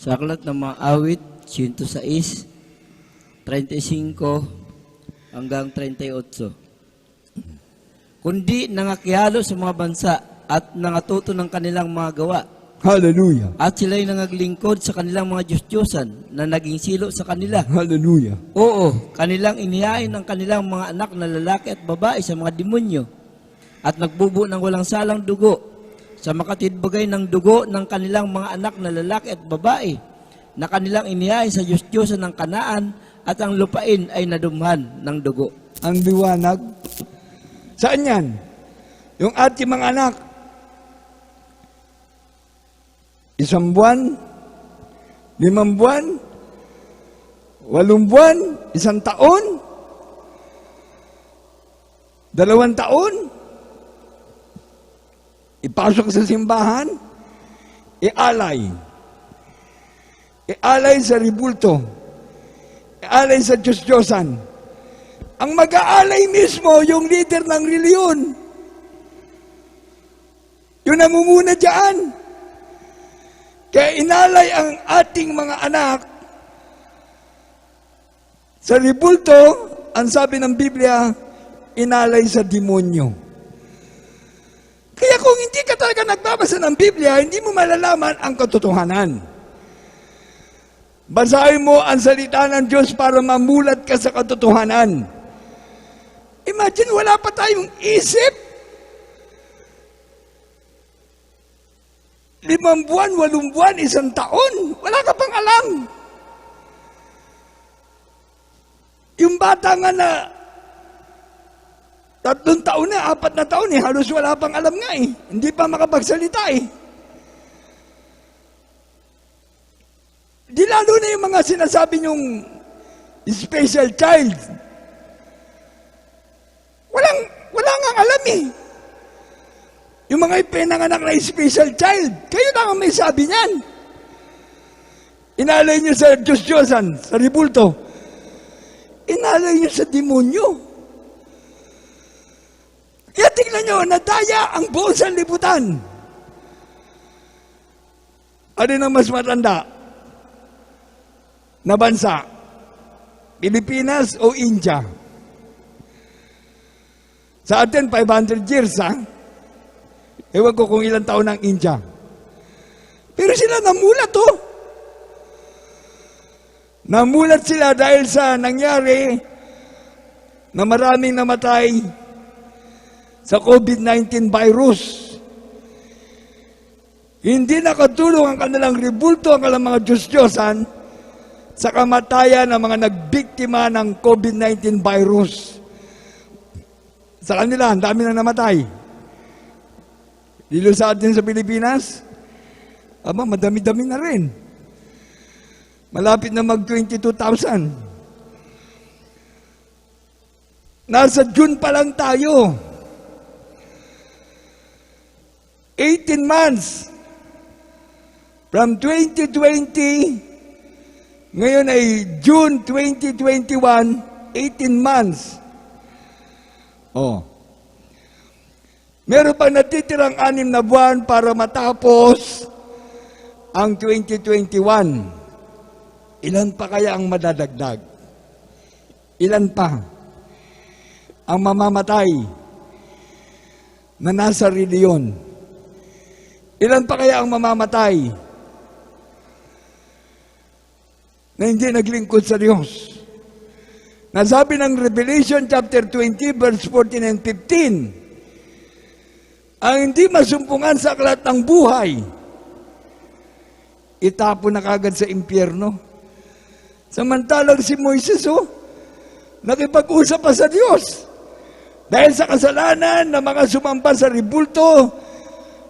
Sa aklat ng mga awit, 106, 35 hanggang 38. Kundi nangakihalo sa mga bansa at nangatuto ng kanilang mga gawa. Hallelujah. At sila'y nangaglingkod sa kanilang mga Diyos-Diyosan na naging silo sa kanila. Hallelujah. Oo, kanilang inihain ang kanilang mga anak na lalaki at babae sa mga demonyo at nagbubo ng walang salang dugo sa makatidbagay ng dugo ng kanilang mga anak na lalaki at babae na kanilang inihain sa Diyos-Diyosan ng Kanaan at ang lupain ay nadumhan ng dugo. Ang liwanag. Saan yan? Yung ating mga anak. 1 buwan, 5 buwan, 8 buwan, 1 taon, 2 taon, ipasok sa simbahan, ialay sa ribulto, ialay sa Diyos-Diyosan. Ang mag-aalay mismo, yung leader ng reliyon, yung namumuna dyan. Kaya inalay ang ating mga anak sa ribulto, ang sabi ng Biblia, inalay sa demonyo. Kaya kung hindi ka talaga nagbabasa ng Biblia, hindi mo malalaman ang katotohanan. Basahin mo ang salita ng Diyos para mamulat ka sa katotohanan. Imagine, wala pa tayong isip. 5 buwan, 8 buwan, 1 taon. Wala ka pang alam. Yung bata nga na 3 taon na, 4 na taon halos wala pang alam nga Hindi pa makapagsalita Di lalo na yung mga sinasabi nyong special child. Wala nga alam Yung mga ipinanganak na special child, kayo lang ang may sabi niyan. Inalay niyo sa Diyos-Diyosan, sa ribulto. Inalay niyo sa demonyo. Kaya tingnan niyo, nadaya ang buong sanlibutan. Ano ang mas matanda na bansa? Pilipinas o India? Sa atin, 500 years, ha? Ewan ko kung ilang taon ang India. Pero sila namulat, oh. Namulat sila dahil sa nangyari na maraming namatay sa COVID-19 virus. Hindi nakatulong ang kanilang ribulto, ang kanilang mga Diyos-Diyosan sa kamatayan ng mga nagbiktima ng COVID-19 virus. Sa kanila, ang dami na namatay. Dito sa atin sa Pilipinas, madami-dami na rin. Malapit na mag-22,000. Nasa June pa lang tayo. 18 months. From 2020, ngayon ay June 2021, 18 months. Oh. Meron pang natitirang 6 na buwan para matapos ang 2021. Ilan pa kaya ang madadagdag? Ilan pa ang mamamatay na nasa reliyon? Ilan pa kaya ang mamamatay na hindi naglingkod sa Diyos? Nasabi ng Revelation chapter 20 verse 14 and 15, ang hindi masumpungan sa aklat ng buhay, itapon na kagad sa impyerno. Samantalang si Moises, nakipag-usap pa sa Diyos. Dahil sa kasalanan ng mga sumamba sa ribulto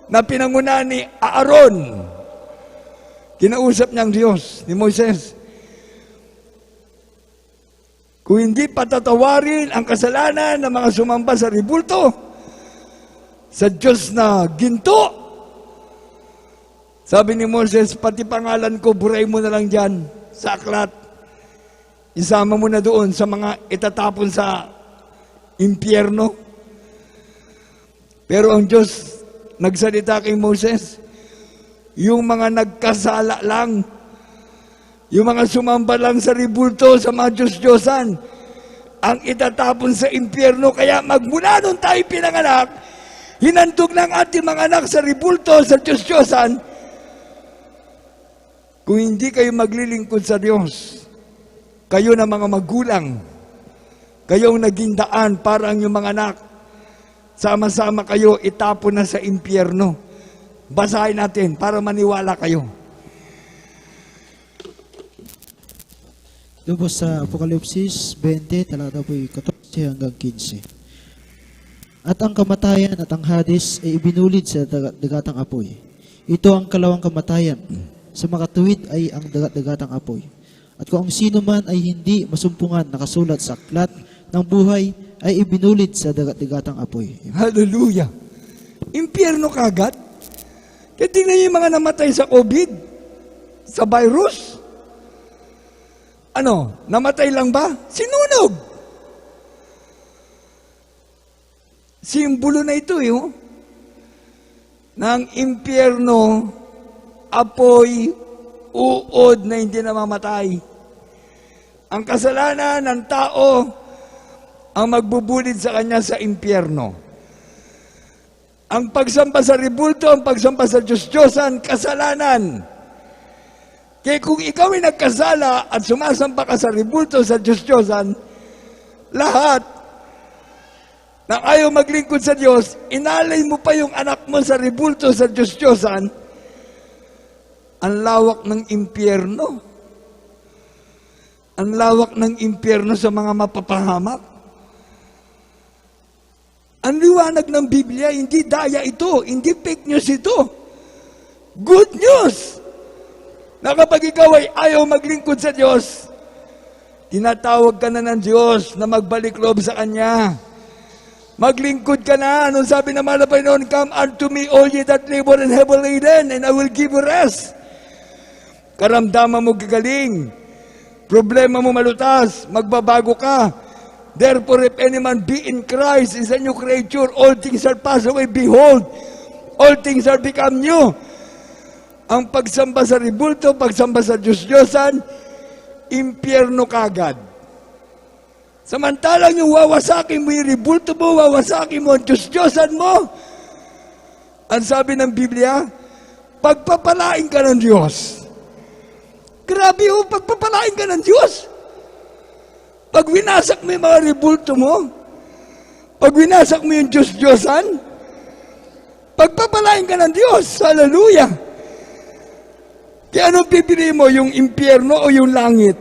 na pinangunahan ni Aaron, kinausap niya ang Diyos ni Moises. Kung hindi patatawarin ang kasalanan ng mga sumamba sa ribulto, sa Diyos na ginto, sabi ni Moses, pati pangalan ko, buray mo na lang dyan sa aklat. Isama mo na doon sa mga itatapon sa impyerno. Pero ang Diyos nagsalita kay Moses, yung mga nagkasala lang, yung mga sumamba lang sa ribulto, sa mga Diyos-Diyosan, ang itatapon sa impyerno. Kaya magmula nung tayo pinanganak, hinandog ng ating mga anak sa ribulto, sa Diyos-Diyosan. Kung hindi kayo maglilingkod sa Diyos, kayo na mga magulang, kayong naging daan para ang inyong mga anak, sama-sama kayo itapon na sa impyerno. Basahin natin para maniwala kayo. Doon po sa Apokalipsis 20, talata po 14 hanggang 15. At ang kamatayan at ang Hades ay ibinulid sa dagatang apoy. Ito ang kalawang kamatayan. Sa makatuwid ay ang dagat-dagatang apoy. At kung ang sino man ay hindi masumpungan nakasulat sa aklat ng buhay, ay ibinulid sa dagat-dagatang apoy. Hallelujah! Impyerno kagad? Kaya tingnan niyo yung mga namatay sa COVID, sa virus. Namatay lang ba? Sinunog! Simbolo na ito, ng impyerno, apoy, uod na hindi namamatay. Ang kasalanan ng tao ang magbubulid sa kanya sa impyerno. Ang pagsamba sa ribulto, ang pagsamba sa Diyos-Diyosan, kasalanan. Kaya kung ikaw ay nagkasala at sumasamba ka sa ribulto sa Diyos-Diyosan, lahat na ayaw maglingkod sa Diyos, inalay mo pa yung anak mo sa ribulto sa Diyos-Diyosan, ang lawak ng impyerno. Ang lawak ng impyerno sa mga mapapahamak. Ang liwanag ng Biblia, hindi daya ito, hindi fake news ito. Good news! Na kapag ikaw ay ayaw maglingkod sa Diyos, tinatawag ka na ng Diyos na magbalik loob sa Kanya. Maglingkod ka na. Anong sabi ng mga Panginoon? Come unto me, all ye that labor and heavy laden, and I will give you rest. karamdaman mo gagaling, problema mo malutas, magbabago ka. Therefore, if any man be in Christ, is a new creature, all things are passed away, behold, all things are become new. Ang pagsamba sa ribulto, pagsamba sa Diyos-Diyosan, impyerno kagad. Samantalang yung wawasakin mo yung ribulto mo, wawasakin mo ang Diyos-Diyosan mo, ang sabi ng Biblia, pagpapalain ka ng Diyos. Grabe oh, pagpapalain ka ng Diyos. Pag winasak mo yung mga ribulto mo, pag winasak mo yung Diyos-Diyosan, pagpapalain ka ng Diyos. Hallelujah! Kaya anong pipili mo, yung impyerno o yung langit?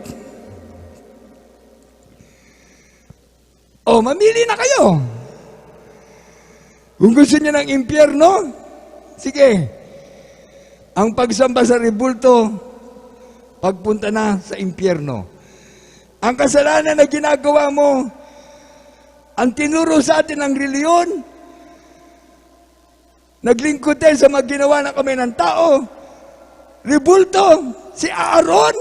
O, mamili na kayo. Kung gusto niyo ng impyerno, sige. Ang pagsamba sa ribulto, pagpunta na sa impyerno. Ang kasalanan na ginagawa mo, ang tinuro sa atin ng reliyon, naglingkod tayo sa mga ginawa na kami ng tao, ribulto, si Aaron,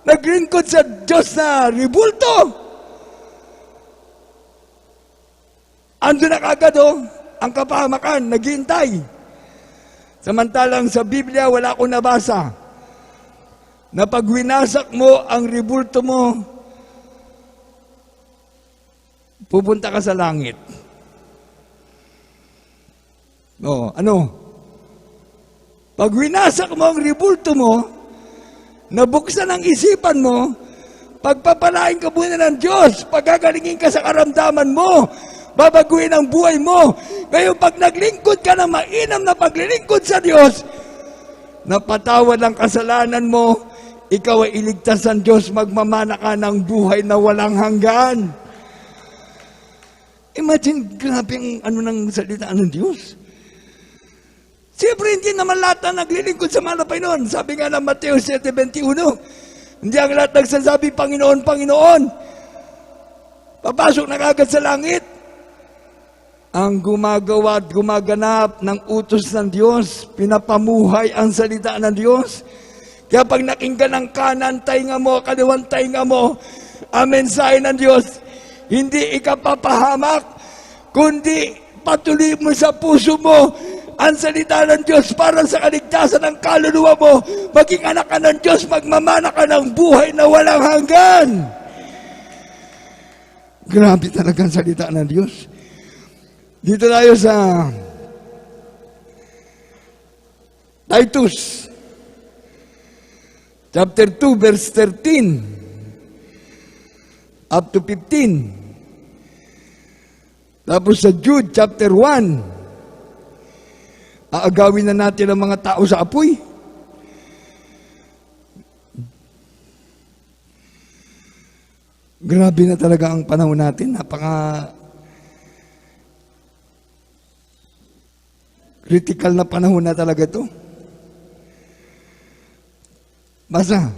naglingkod sa Diyos na ribulto. Ando na kagad ang kapahamakan, naghihintay. Samantalang sa Biblia, wala akong nabasa na pag winasak mo ang ribulto mo, pupunta ka sa langit. O, ano? Pag winasak mo ang ribulto mo, nabuksan ang isipan mo, pagpapalain ka muna ng Diyos, pagagalingin ka sa karamdaman mo, babaguhin ang buhay mo. Ngayon, pag naglingkod ka ng mainam na paglilingkod sa Diyos, napatawad ang kasalanan mo, ikaw ay iligtas ng Diyos, magmamana ka ng buhay na walang hanggan. Imagine, grabe ang ng salita ng Diyos. Siyempre, hindi naman lahat na naglilingkod sa mga Panginoon. Sabi nga ng Mateo 7:21, hindi ang lahat nagsasabi, Panginoon, Panginoon. Papasok na kagad sa langit. Ang gumagawa at gumaganap ng utos ng Diyos, pinapamuhay ang salita ng Diyos. Kaya pag nakinggan ng kanan tainga mo, kaliwang tainga mo, ang mensahe ng Diyos, hindi ikapapahamak, kundi patuloy mo sa puso mo ang salita ng Diyos para sa kaligtasan ng kaluluwa mo. Maging anak ka ng Diyos, magmamana ka ng buhay na walang hanggan. Grabe talaga ang salita ng Diyos. Dito tayo sa Titus chapter 2, verse 13 up to 15. Tapos sa Jude chapter 1, aagawin na natin ang mga tao sa apoy. Grabe na talaga ang panahon natin. Critical na panahon na talaga ito. Basa.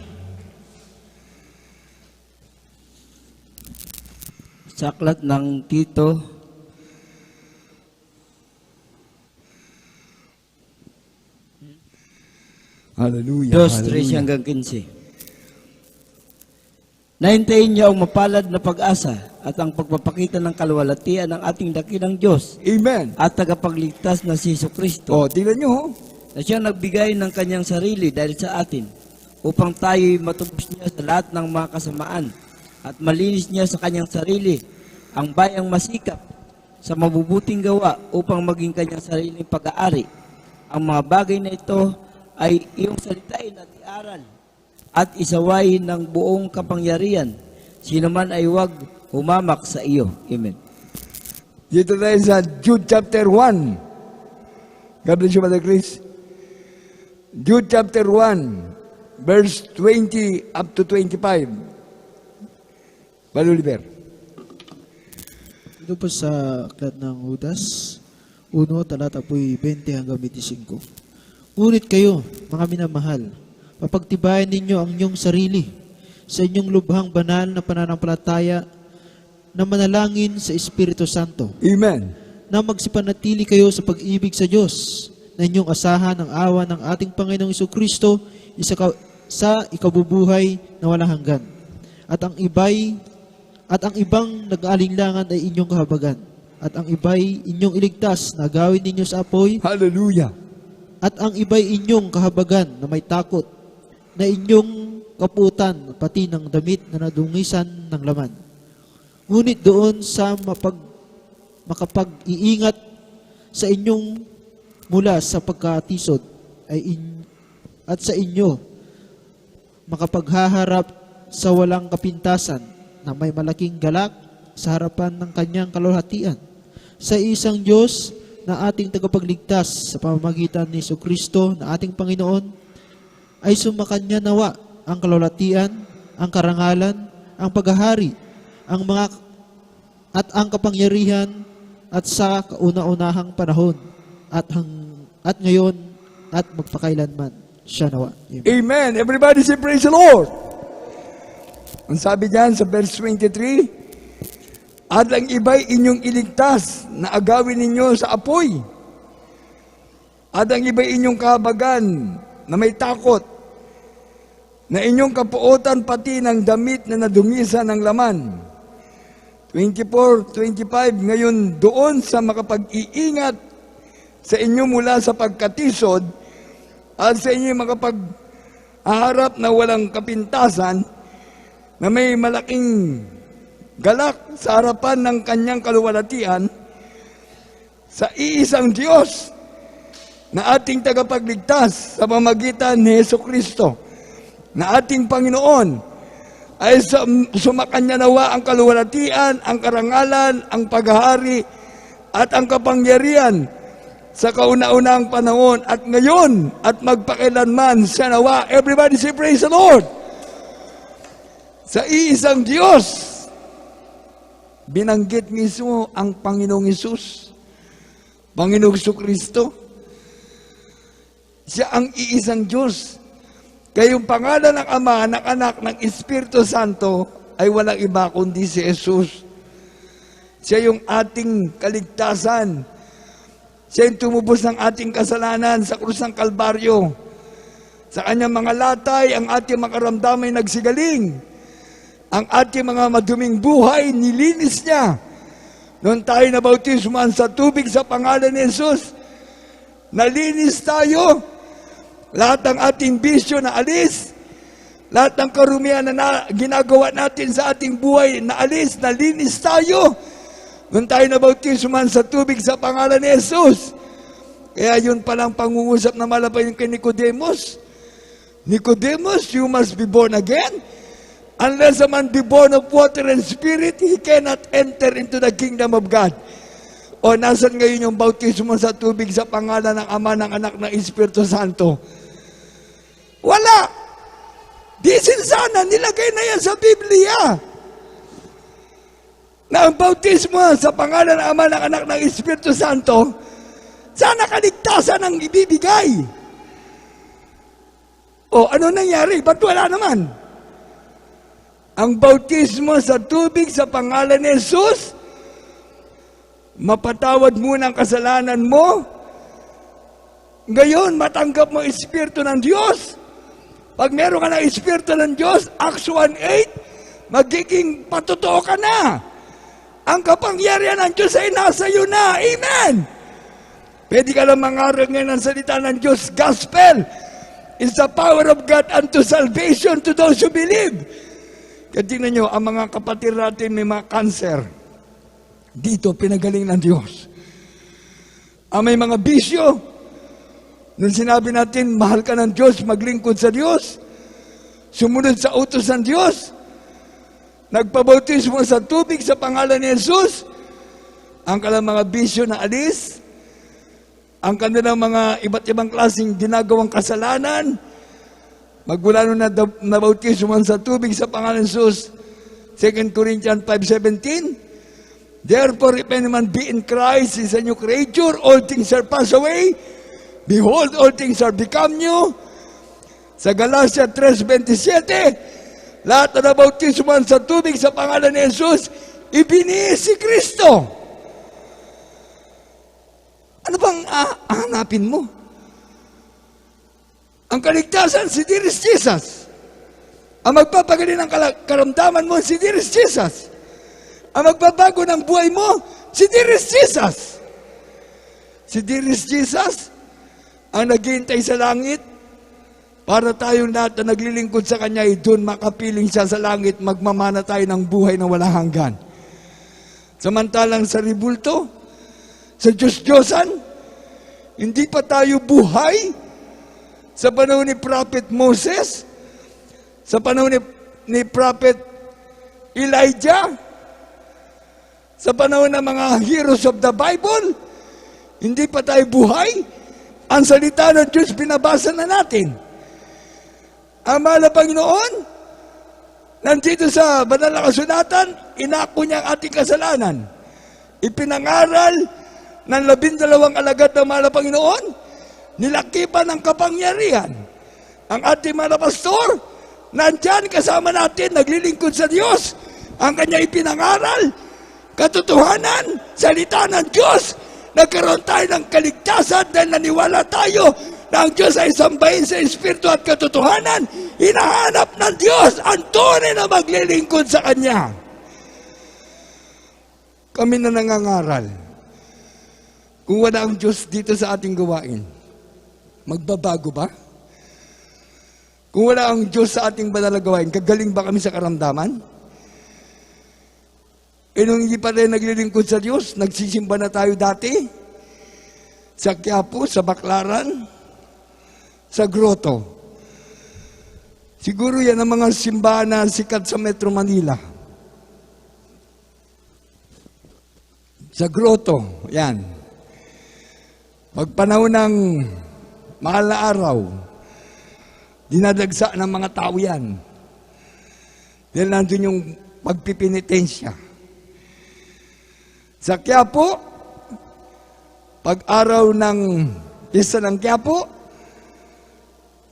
Sa aklat ng Tito, Hallelujah. 2:13 hanggang 15. Nahintayin niyo ang mapalad na pag-asa at ang pagpapakita ng kaluwalhatian ng ating dakilang Diyos Amen. at tagapagligtas na si Jesucristo, O, tingnan nyo, na siya nagbigay ng kanyang sarili dahil sa atin, upang tayo'y matubos niya sa lahat ng mga kasamaan at malinis niya sa kanyang sarili ang bayang masikap sa mabubuting gawa upang maging kanyang sariling pag-aari. Ang mga bagay na ito ay iyong salitain at iaral at isaway ng buong kapangyarihan. Sino man ay huwag humamak sa iyo. Amen. dito tayo sa Jude chapter 1. God bless you, Brother Chris. Jude chapter 1, verse 20 up to 25. Oliver. Ito po sa aklat ng Judas 1, talata po'y 20 hanggang 25. Ngunit kayo, mga minamahal, mapagtibayan ninyo ang inyong sarili sa inyong lubhang banal na pananampalataya na manalangin sa Espiritu Santo, Amen. na magsipanatili kayo sa pag-ibig sa Diyos, na inyong asahan ang awa ng ating Panginoong Jesucristo, sa ikabubuhay na walang hanggan. At ang ibang nag-aalinlangan ay inyong kahabagan. At ang iba'y inyong iligtas na gawin ninyo sa apoy. Hallelujah. At ang iba'y inyong kahabagan na may takot, na inyong kaputan, pati ng damit na nadungisan ng laman. Ngunit doon sa makapag-iingat sa inyong mula sa pagkatisod at sa inyo makapaghaharap sa walang kapintasan na may malaking galak sa harapan ng kanyang kalwalhatian. Sa isang Diyos na ating tagapagligtas sa pamamagitan ni Jesucristo na ating Panginoon, ay sumakanya nawa ang kalwalhatian, ang karangalan, ang paghahari, at ang kapangyarihan at sa kauna-unahang panahon at ngayon at magpakailanman. Siya nawa. Amen. Amen. Everybody say praise the Lord. Ang sabi diyan sa verse 23, at ang iba'y inyong iligtas na agawin ninyo sa apoy. At ang iba'y inyong kahabagan na may takot, na inyong kapuotan pati ng damit na nadungisan ng laman. 24, 25, ngayon doon sa makapag-iingat sa inyo mula sa pagkatisod at sa inyo makapag-aharap na walang kapintasan na may malaking galak sa harapan ng kanyang kaluwalhatian sa iisang Diyos na ating tagapagligtas sa pamamagitan ni Jesucristo na ating Panginoon ay sumakanya nawa ang kaluwalhatian, ang karangalan, ang paghahari at ang kapangyarihan sa kauna-unahang panahon at ngayon at magpakailanman siya nawa. Everybody say praise the Lord. Sa iisang Diyos, binanggit mismo ang Panginoong Hesus, Panginoong Jesucristo. Siya ang iisang Diyos. Kaya yung pangalan ng Ama, ng Anak, ng Espiritu Santo ay walang iba kundi si Jesus. Siya yung ating kaligtasan. Siya yung tumubos ng ating kasalanan sa krus ng Kalbaryo. Sa kanyang mga latay, ang ating mga karamdamay nagsigaling. Ang ating mga maduming buhay, nilinis niya. Noon tayo nabautismuhan sa tubig sa pangalan ni Jesus, nalinis tayo. Lahat ng ating bisyo na alis, lahat ng karumihan na ginagawa natin sa ating buhay na alis, nalinis tayo. Noon tayo nabautismuhan sa tubig sa pangalan ni Jesus. Kaya yun palang pangungusap na malapay kay Nicodemus. Nicodemus, you must be born again. Unless a man be born of water and spirit, he cannot enter into the kingdom of God. O nasan ngayon yung bautismo sa tubig sa pangalan ng Ama, ng Anak, ng Espiritu Santo? Wala. Disin sana, nilagay na yan sa Biblia. Na ang bautismo sa pangalan ng Ama, ng Anak, ng Espiritu Santo, sana kaligtasan ang ibibigay. O ano nangyari? Ba't wala naman? Ang bautismo sa tubig sa pangalan ni Jesus, mapatawad muna ang kasalanan mo. Ngayon, matanggap mo Espiritu ng Diyos. Pag meron ka ng Espiritu ng Diyos, Acts 1:8, magiging patotoo ka na. Ang kapangyarihan ng Diyos ay nasa iyo na. Amen! Pwede ka lang mangaral ngayon ng salita ng Diyos. Gospel is the power of God unto salvation to those who believe. Kaya tingnan nyo, ang mga kapatid natin may mga cancer. Dito, pinagaling ng Diyos. Ang may mga bisyo, nung sinabi natin, mahal ka ng Diyos, maglingkod sa Diyos, sumunod sa utos ng Diyos, nagpabautismo sa tubig sa pangalan ni Jesus, ang kanilang mga bisyo na alis, ang kanilang mga iba't ibang klaseng ginagawang kasalanan, magmula nung nabautismo sa tubig sa pangalan ni Jesus, 2 Corinthians 5:17, therefore, if any man be in Christ, is a new creature, all things are passed away, behold, all things are become new. Sa Galatia 3:27, lahat na nabautismuhan sa tubig sa pangalan ni Jesus, ibinihis si Kristo. Ano bang hanapin mo? ang kaligtasan, si Dearest Jesus. Ang magpapagaling ng karamdaman mo, si Dearest Jesus. Ang magbabago ng buhay mo, si Dearest Jesus. Si Dearest Jesus, ang naghihintay sa langit, para tayong lahat na naglilingkod sa Kanya, ay doon makapiling siya sa langit, magmamana tayo ng buhay na walang hanggan. Samantalang sa ribulto, sa Diyos-Diyosan, hindi pa tayo buhay. Sa panahon ni Prophet Moses, sa panahon ni Prophet Elijah, sa panahon ng mga heroes of the Bible, hindi pa tayo buhay. Ang salita ng Diyos, binabasa na natin. Ang mahal na Panginoon, nandito sa banal na kasulatan, inako niya ang ating kasalanan. Ipinangaral ng 12 alagad ng mahal na Panginoon, nilakipan ng kapangyarihan. Ang ating mga pastor, nandyan kasama natin, naglilingkod sa Diyos. Ang kanya ipinangaral, katotohanan, salita ng Diyos. Nagkaroon tayo ng kaligtasan dahil naniwala tayo na ang Diyos ay sambahin sa Espiritu at katotohanan. Hinahanap ng Diyos ang tunay na maglilingkod sa Kanya. Kami na nangangaral. Kung wala ang Diyos dito sa ating gawain, magbabago ba? Kung wala ang Diyos sa ating banal na gawain, gagaling ba kami sa karamdaman? Nung hindi pa rin naglilingkod sa Diyos, nagsisimba na tayo dati. Sa Quiapo, sa Baclaran, sa Grotto. Siguro yan ang mga simbahan na sikat sa Metro Manila. Sa Grotto, yan. Pagpanahon ng mahal na araw, dinadagsa ng mga tao yan. Dahil nandun yung pagpipinitensya. Sa Quiapo, pag-araw ng isa ng Quiapo,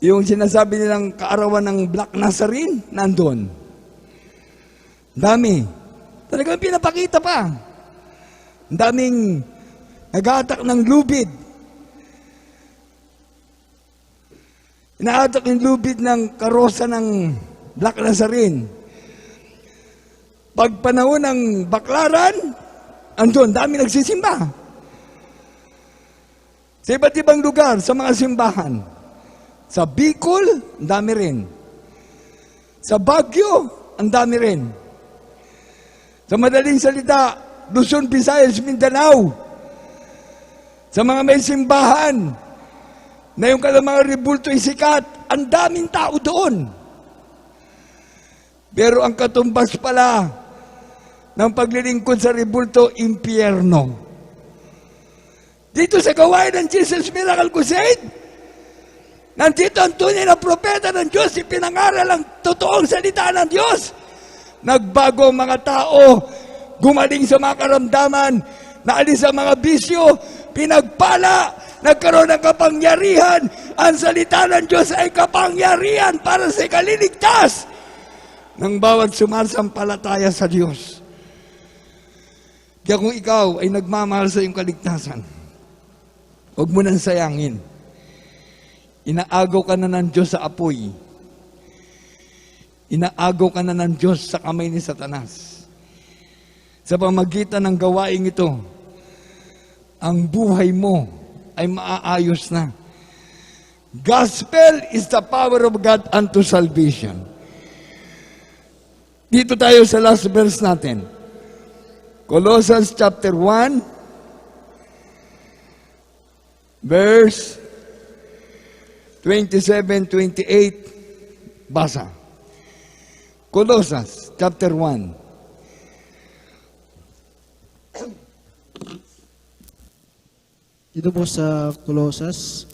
yung sinasabi nilang kaarawan ng Black Nazarene, nandun. Dami. Talagang pinapakita pa. Ang daming nag-aatak ng lubid. Inaatak yung lubid ng karosa ng Black Nazarene. Pag panahon ng Baclaran, andun, dami nagsisimba. Sa iba't ibang lugar, sa mga simbahan. Sa Bicol, ang dami rin. Sa Baguio, ang dami rin. Sa madaling salita, Luzon, Visayas, Mindanao. Sa mga may simbahan, na yung mga ribulto ay sikat, ang daming tao doon. Pero ang katumbas pala ng paglilingkod sa ribulto, impyerno. Dito sa gawain ng Jesus Miracle Crusade, nandito ang tunay na propeta ng Diyos, ipinangaral ang totoong salita ng Diyos. Nagbago ang mga tao, gumaling sa mga karamdaman, naalis sa mga bisyo, pinagpala, nagkaroon ng kapangyarihan. Ang salita ng Diyos ay kapangyarihan para sa kaliligtas ng bawat sumasampalataya sa Diyos. Kaya kung ikaw ay nagmamahal sa iyong kaligtasan, huwag mo nang sayangin. Inaagaw ka na ng Diyos sa apoy. Inaagaw ka na ng Diyos sa kamay ni Satanas. Sa pamagitan ng gawaing ito, ang buhay mo ay maaayos na. Gospel is the power of God unto salvation. Dito tayo sa last verse natin. Colossians chapter 1, verse 27-28, basa. Colossians chapter 1. Dito po sa Colosas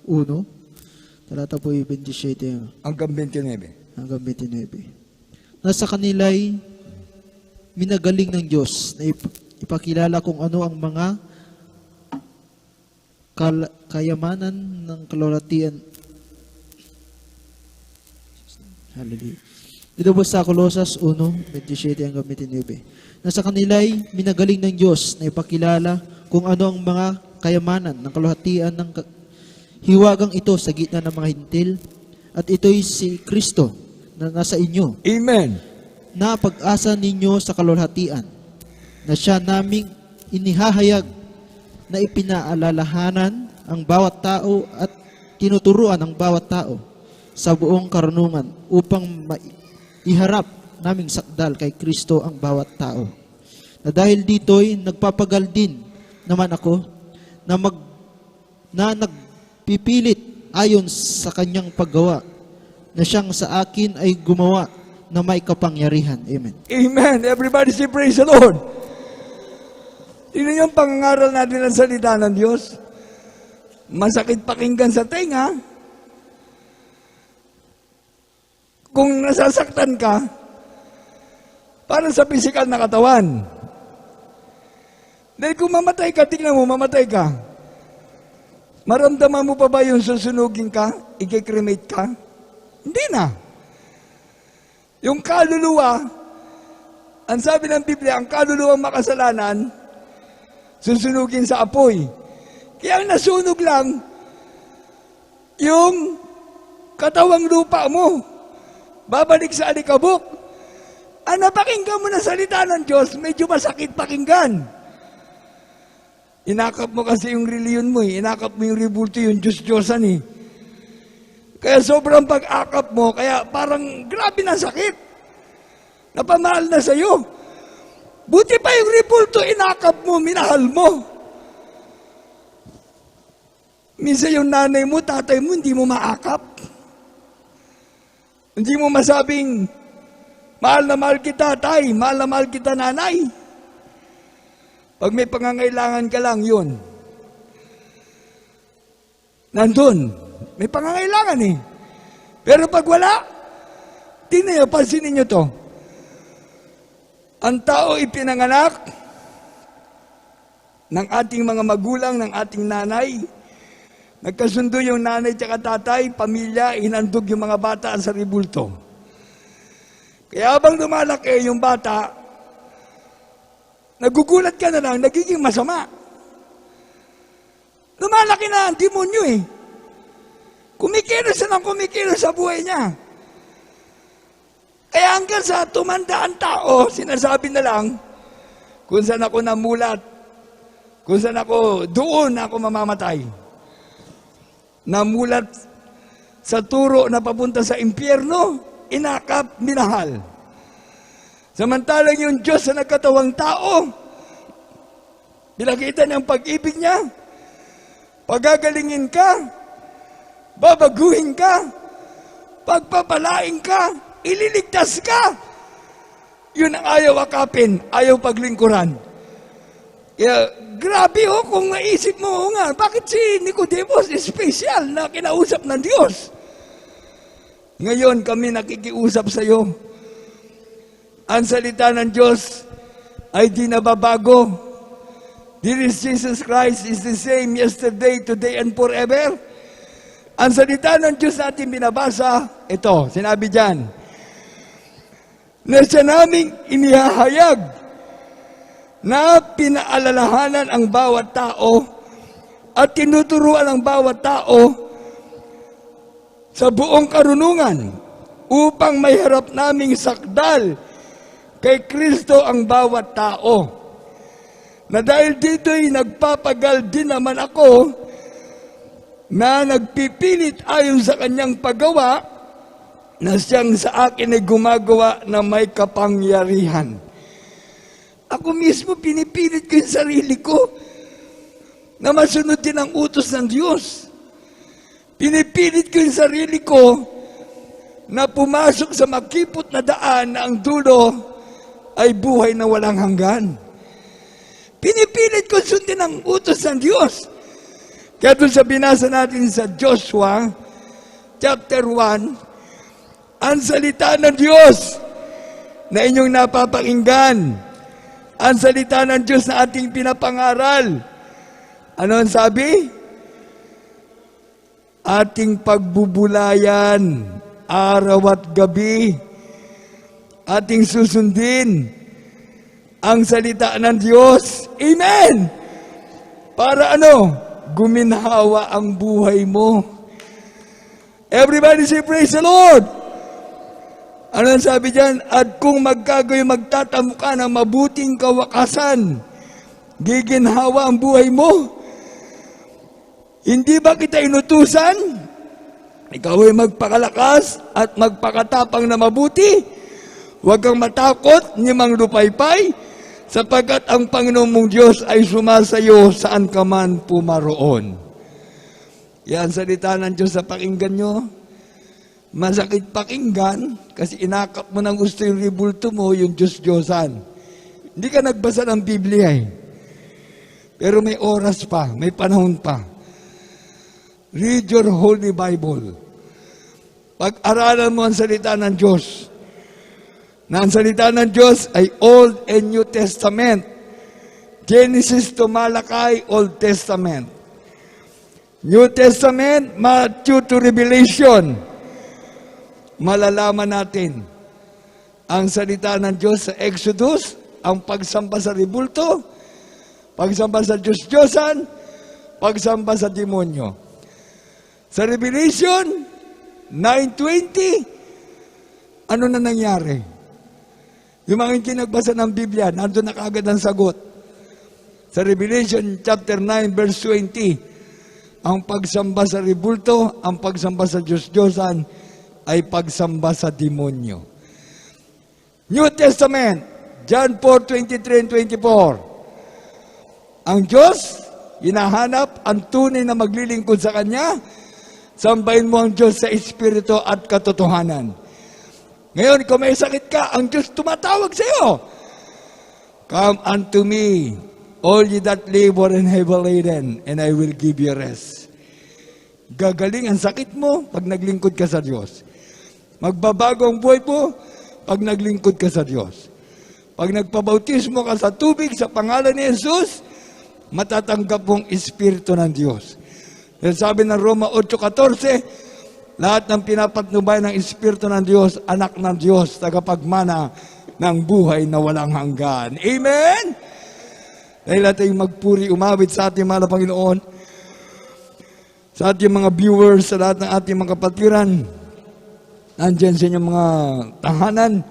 1, talata po 27 Hanggang 29. hanggang 29. Nasa kanila'y minagaling ng Diyos na ipakilala kung ano ang mga kayamanan ng kaloratian. Hallelujah. Dito po sa Colosas 1, 27 hanggang 29. Nasa kanila'y minagaling ng Diyos na ipakilala kung ano ang mga kayamanan ng kalwatian ng hiwagang ito sa gitna ng mga hintil, at ito'y si Kristo na nasa inyo, Amen. na pag-asa ninyo sa kalwalhatian, na siya naming inihahayag na ipinaalalahanan ang bawat tao at tinuturuan ang bawat tao sa buong karunungan upang iharap naming sakdal kay Kristo ang bawat tao. Na dahil dito'y nagpapagal din naman ako na nagpipilit ayon sa kanyang paggawa, na siyang sa akin ay gumawa na may kapangyarihan. Amen. Amen. Everybody say praise the Lord. Tingnan yung pangangaral natin ng salita ng Diyos. Masakit pakinggan sa tenga. Kung nasasaktan ka, para sa pisikal na katawan. Dahil kung mamatay ka, tingnan mo, mamatay ka. Maramdaman mo pa ba yung susunugin ka? I-cremate ka? Hindi na. Yung kaluluwa, ang sabi ng Biblia, ang kaluluwang makasalanan, susunugin sa apoy. Kaya ang nasunog lang, yung katawang lupa mo, babalik sa alikabok. Ang napakinggan mo na salita ng Diyos, medyo masakit pakinggan. Inakap mo kasi yung reliyon mo, inakap mo yung rebulto, yung Diyos-Diyosan eh. Kaya sobrang pag-akap mo, kaya parang grabe na sakit. Napamahal na sa'yo. Buti pa yung rebulto, inakap mo, minahal mo. Minsan yung nanay mo, tatay mo, hindi mo maakap. Hindi mo masabing, mahal na mahal kita, tay, mahal na mahal kita, nanay. Pag may pangangailangan ka lang, yun. Nandun. May pangangailangan eh. Pero pag wala, tingnan nyo, pansinin nyo to. Ang tao ipinanganak ng ating mga magulang, ng ating nanay. Nagkasundo yung nanay at tatay, pamilya, hinandog yung mga bata sa rebulto. Kaya habang lumalaki yung bata, nagugulat ka na lang, nagiging masama. Lumalaki na ang demonyo eh. Kumikilos na lang kumikilos sa buhay niya. Kaya hanggang sa tumanda ang tao, sinasabi na lang, kung saan ako namulat, kung saan ako, doon ako mamamatay. Namulat sa turo na papunta sa impyerno, inakap, minahal. Samantalang yung Diyos na nagkatawang tao, pinakita niyang pag-ibig niya, pagagalingin ka, babaguhin ka, pagpapalain ka, ililigtas ka. Yun ang ayaw akapin, ayaw paglingkuran. Kaya grabe kung naisip mo nga, bakit si Nicodemus special na kinausap ng Diyos? Ngayon kami nakikiusap sa iyo. Ang salita ng Diyos ay di nababago. This Jesus Christ is the same yesterday, today, and forever. Ang salita ng Diyos natin binabasa, ito, sinabi dyan, na siya naming inihahayag na pinaalalahanan ang bawat tao at tinuturuan ang bawat tao sa buong karunungan upang may harap naming sakdal kay Kristo ang bawat tao. Na dahil dito'y nagpapagal din naman ako na nagpipilit ayon sa kanyang paggawa na siyang sa akin ay gumagawa na may kapangyarihan. Ako mismo pinipilit ko yung sarili ko na masunod din ang utos ng Diyos. Pinipilit ko yung sarili ko na pumasok sa makipot na daan na ang dulo ay buhay na walang hanggan. Pinipilit ko sundin ang utos ng Diyos. Kaya doon sa binasa natin sa Joshua, chapter 1, ang salita ng Diyos na inyong napapakinggan, ang salita ng Diyos na ating pinapangaral. Ano ang sabi? Ating pagbubulayan, araw at gabi, ating susundin ang salita ng Diyos. Amen! Para ano? guminhawa ang buhay mo. Everybody say, praise the Lord! Ano ang sabi dyan? At kung magtatamo ka ng mabuting kawakasan, giginhawa ang buhay mo. Hindi ba kita inutusan? Ikaw ay magpakalakas at magpakatapang na mabuti. Huwag kang matakot ni mang lupaypay, sapagkat ang Panginoon mong Diyos ay sumasayo saan ka man pumaroon. Yan, salita ng Diyos sa pakinggan nyo. Masakit pakinggan kasi inakap mo ng gusto yung ribulto mo, yung Diyos-Diyosan. Hindi ka nagbasa ng Biblia eh. Pero may oras pa, may panahon pa. Read your Holy Bible. Pag-aralan mo ang salita ng Diyos. Na ang salita ng Diyos ay Old and New Testament. Genesis to Malachi, Old Testament. New Testament, Matthew to Revelation. Malalaman natin ang salita ng Diyos sa Exodus, ang pagsamba sa ribulto, pagsamba sa Diyos-Diyosan, pagsamba sa demonyo. Sa Revelation 9:20, ano na nangyari? Yung mga hindi nagbasa ng Biblia, nandun na kaagad ang sagot. Sa Revelation chapter 9 verse 20, ang pagsamba sa ribulto, ang pagsamba sa Diyos-Diyosan, ay pagsamba sa demonyo. New Testament, John 4:23 and 24. Ang Diyos, hinahanap ang tunay na maglilingkod sa Kanya. Sambahin mo ang Diyos sa Espiritu at katotohanan. Ngayon, kung may sakit ka, ang Diyos tumatawag sa iyo. Come unto me, all ye that labor and heavy laden, and I will give you rest. Gagaling ang sakit mo pag naglingkod ka sa Diyos. Magbabago ang buhay mo pag naglingkod ka sa Diyos. Pag nagpabautismo ka sa tubig sa pangalan ni Jesus, matatanggap mong Espiritu ng Diyos. Dahil sabi ng Roma 8:14, lahat ng pinapatnubay ng Espiritu ng Diyos, anak ng Diyos, tagapagmana ng buhay na walang hanggan. Amen? Dahil natin magpuri, umawit sa ating mahal na Panginoon, sa ating mga viewers, sa lahat ng ating mga kapatiran, nandyan sa inyong mga tahanan,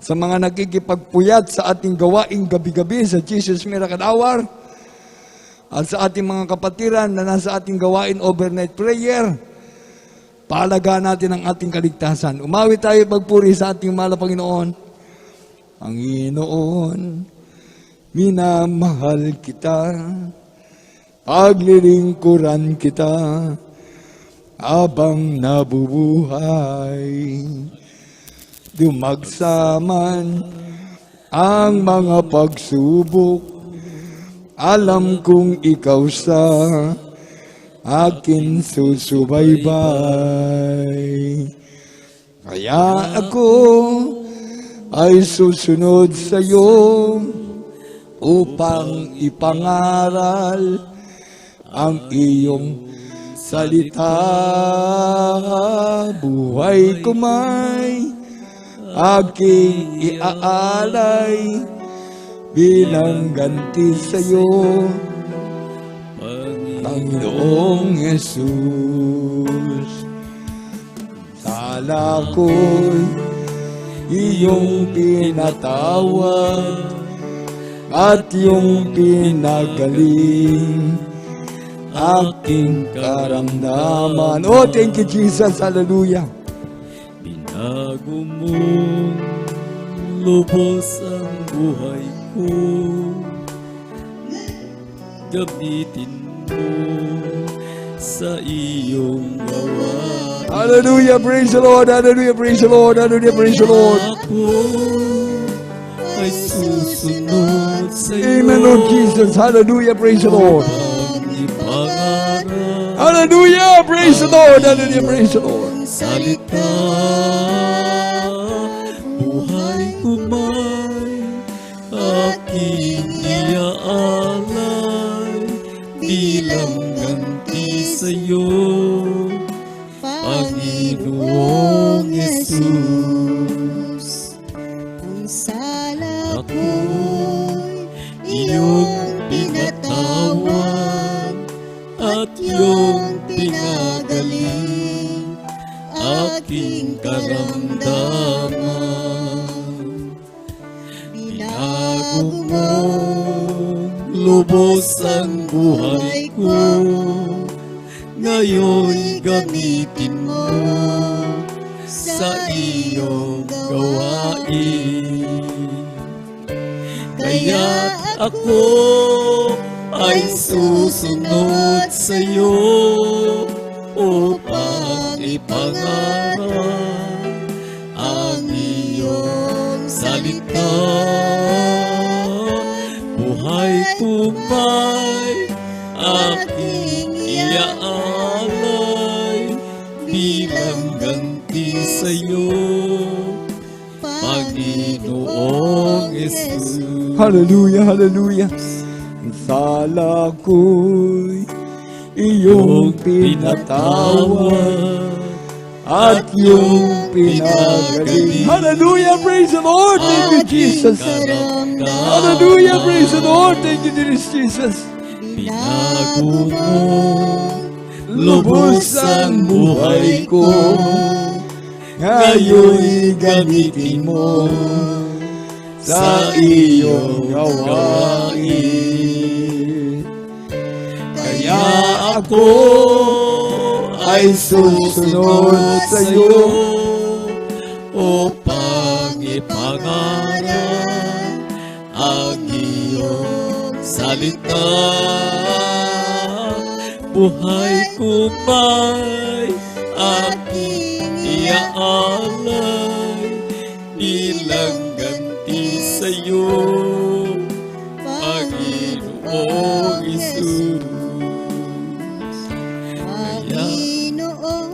sa mga nakikipagpuyat sa ating gawaing gabi-gabi sa Jesus Miracle Hour, at sa ating mga kapatiran na nasa ating gawain overnight prayer, paalagaan natin ang ating kaligtasan. Umawit tayo pagpuri sa ating mahal na Panginoon. Panginoon, minamahal kita, paglilingkuran kita, habang nabubuhay. Dumagsaman ang mga pagsubok, alam kong ikaw sa akin susubaybay. Kaya ako ay susunod sa iyo upang ipangaral ang iyong salita. Buhay ko may aking iaalay bilang ganti sa iyo, Panginoong Jesus. Sala ko'y iyong pinatawad at iyong pinagaling aking karamdaman. Oh, thank you, Jesus. Hallelujah. Binago mong lubos ang buhay ko, gamitin mo sa iyong gawa. Hallelujah, praise the Lord, hallelujah, praise the Lord, hallelujah, praise the Lord. Ako ay susunod sa iyo. Amen, Lord Jesus, hallelujah, praise the Lord. Hallelujah, praise the Lord, hallelujah, praise the Lord. Salita, buhay ko may aking iaalay bilang ganti sa iyo, Panginoong Jesus. Kung sala ko'y iyong Iyong pinatawad aking karamdaman. Binago mo lubos ang buhay ko, ngayon'y gamitin mo sa iyong gawain. Kaya ako ay susunod sa'yo upang ipangaral ang iyong salita. Buhay ko'y aking iaalay bilang ganti sa'yo, Panginoong Jesus. Hallelujah, hallelujah. Ang sala ko'y iyong pinatawad at iyong pinagaling. Hallelujah, praise the Lord. Thank you, Jesus. Hallelujah, praise the Lord. Thank you, dear Jesus. Binago mo lubos ang buhay ko, ngayon'y gamitin mo sa iyong gawain. Kaya ako ay susunod sa iyo upang ipangaral ang iyong salita. Buhay ko'y aking iaalay bilang ganti sa'yo, Panginoong Isus. Panginoon,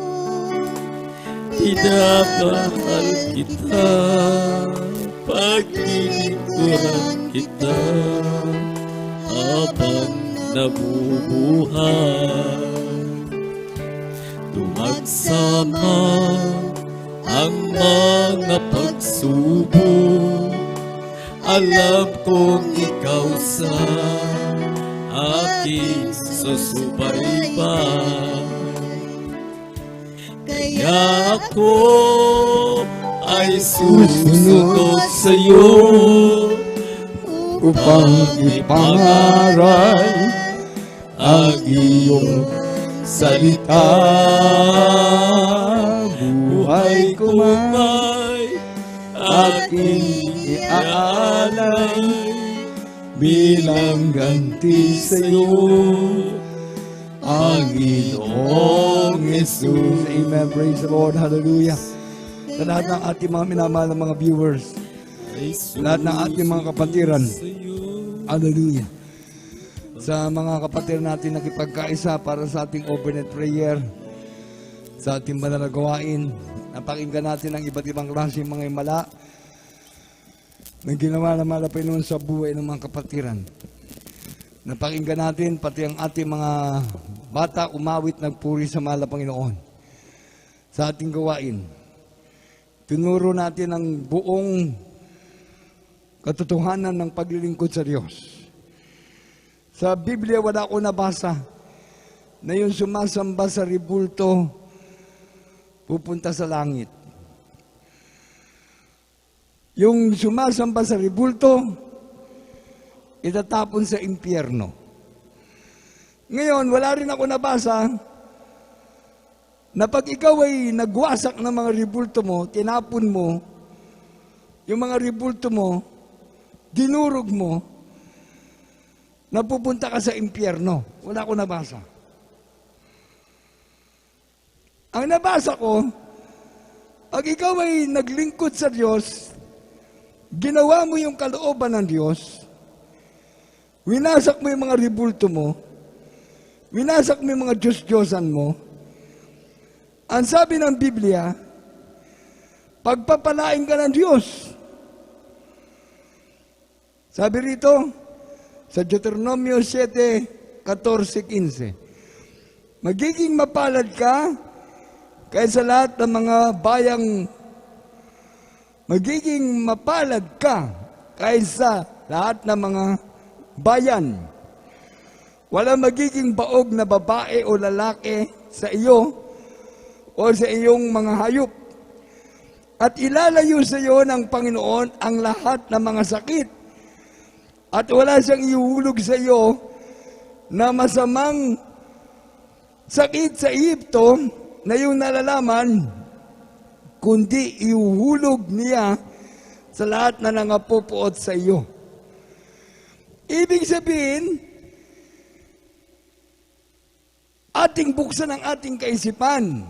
Pinamahal kita, paglilingkuran kita habang nabubuhay. Tumagsama ang mga pagsubok, alam kong ikaw sa aking susubaybay. Kaya ako ay susunod sa iyo Upang ipangaral ang iyong salita. buhay ko Kumay aking iaalay bilang ganti sa iyo, Panginoong Jesus. Amen. Praise the Lord. Hallelujah. Sa lahat ng ating mga minamahal na mga viewers, lahat ng ating mga kapatiran, hallelujah. Sa mga kapatid natin nakipagkaisa para sa ating overnight prayer, sa ating banal na gawain, napakinggan natin ang iba't ibang klase mga himala na ginawa ng mga Panginoon sa buhay ng mga kapatiran. Napakinggan natin pati ang ating mga bata umawit nagpuri sa mahal na Panginoon sa ating gawain. Tinuro natin ang buong katotohanan ng paglilingkod sa Diyos. Sa Biblia wala ko nabasa na yung sumasamba sa ribulto pupunta sa langit. Yung sumasamba sa ribulto itatapon sa impyerno. Ngayon, wala rin ako nabasa na pag ikaw ay nagwasak ng mga ribulto mo, tinapon mo, yung mga ribulto mo, dinurog mo, napupunta ka sa impyerno. Wala ko nabasa. Ang nabasa ko, pag ikaw ay naglingkod sa Diyos, ginawa mo yung kalooban ng Diyos, winasak mo yung mga ribulto mo, winasak mo yung mga Diyos-Diyosan mo, ang sabi ng Biblia, pagpapalain ka ng Diyos. Sabi rito, sa Deuteronomio 7:14-15, magiging mapalad ka kaysa lahat ng mga bayang, magiging mapalad ka kaysa lahat ng mga bayan. Wala magiging baog na babae o lalaki sa iyo o sa iyong mga hayop. At ilalayo sa iyo ng Panginoon ang lahat ng mga sakit. At wala siyang ihuhulog sa iyo na masamang sakit sa Egypto na iyong nalalaman, kundi ihuhulog niya sa lahat na nangapupuot sa iyo. Ibig sabihin, ating buksan ang ating kaisipan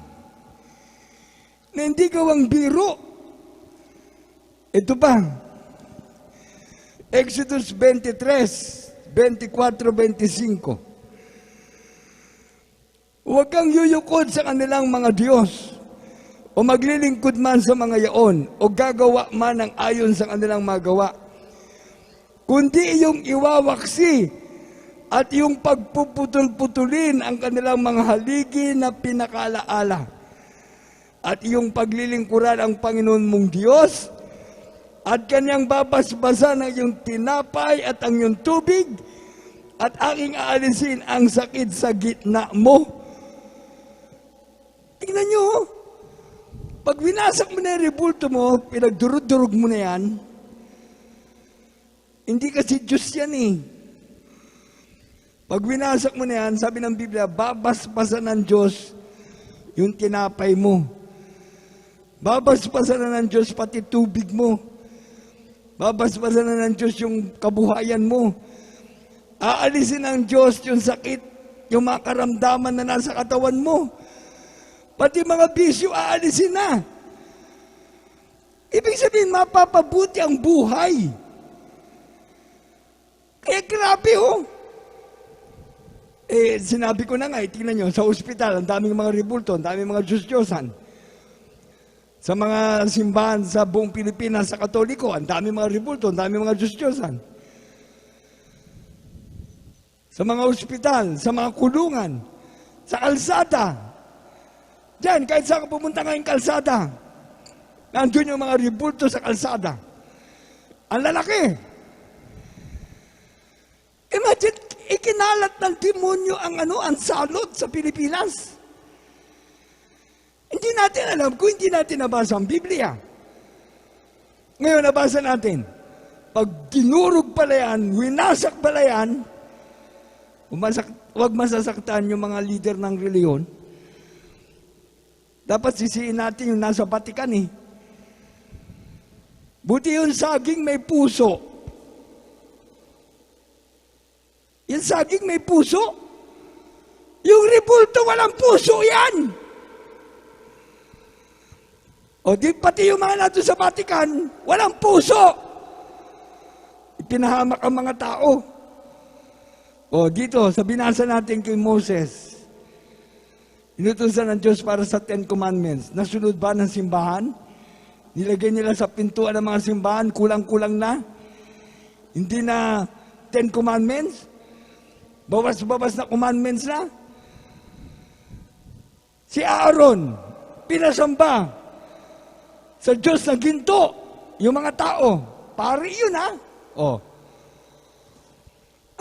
na hindi gawang biro. Ito pa, Exodus 23, 24, 25. Huwag kang yuyukod sa kanilang mga Diyos, o maglilingkod man sa mga yaon, o gagawa man ng ayon sa kanilang magawa, kundi iyong iwawaksi at iyong pagpuputol-putulin ang kanilang mga haligi na pinakalaala, at iyong paglilingkuran ang Panginoon mong Diyos, at kanyang babasbasan ang iyong tinapay at ang iyong tubig, at aking aalisin ang sakit sa gitna mo. Tingnan nyo, pag winasak mo na yung rebulto mo, pinagdurog-durog mo na yan, hindi kasi Diyos yan eh. Pag winasak mo na yan, sabi ng Biblia, babasbasan ng Diyos yung tinapay mo. Babasbasan na ng Diyos pati tubig mo. Babasbasan na ng Diyos yung kabuhayan mo. Aalisin ng Diyos yung sakit, yung mga karamdaman na nasa katawan mo. Pati mga bisyo, aalisin na. Ibig sabihin, mapapabuti ang buhay. Kaya grabe oh. Sinabi ko na nga, tingnan nyo, sa ospital, ang daming mga rebulto, ang daming mga Diyos-Diyosan. Sa mga simbahan sa buong Pilipinas, sa Katoliko, ang daming mga rebulto, ang daming mga Diyos-Diyosan. Sa mga ospital, sa mga kulungan, sa kalsada. Diyan, kahit saan ka pumunta ngayong kalsada, nandun yung mga rebulto sa kalsada. Ang lalaki. Imagine, ikinalat ng demonyo ang salot sa Pilipinas. Hindi natin alam kung hindi natin nabasa ang Biblia. Ngayon, nabasa natin. Pag dinurog pala yan, winasak pala yan, huwag masasaktan yung mga leader ng reliyon. Dapat sisihin natin yung nasa Vatican eh. Buti yung saging may puso. Yung saging may puso. Yung rebulto walang puso yan. O di pati yung mga nato sa Vatican, walang puso. Ipinahamak ang mga tao. O dito, sa binasa natin kay Moses, inutusan ng Diyos para sa 10 Commandments. Nasunod ba ng simbahan? Nilagay nila sa pintuan ng mga simbahan, kulang-kulang na. Hindi na 10 Commandments. Bawas-bawas na commandments na. Si Aaron, pinasamba sa Diyos na ginto. Yung mga tao, pare yun ha. O.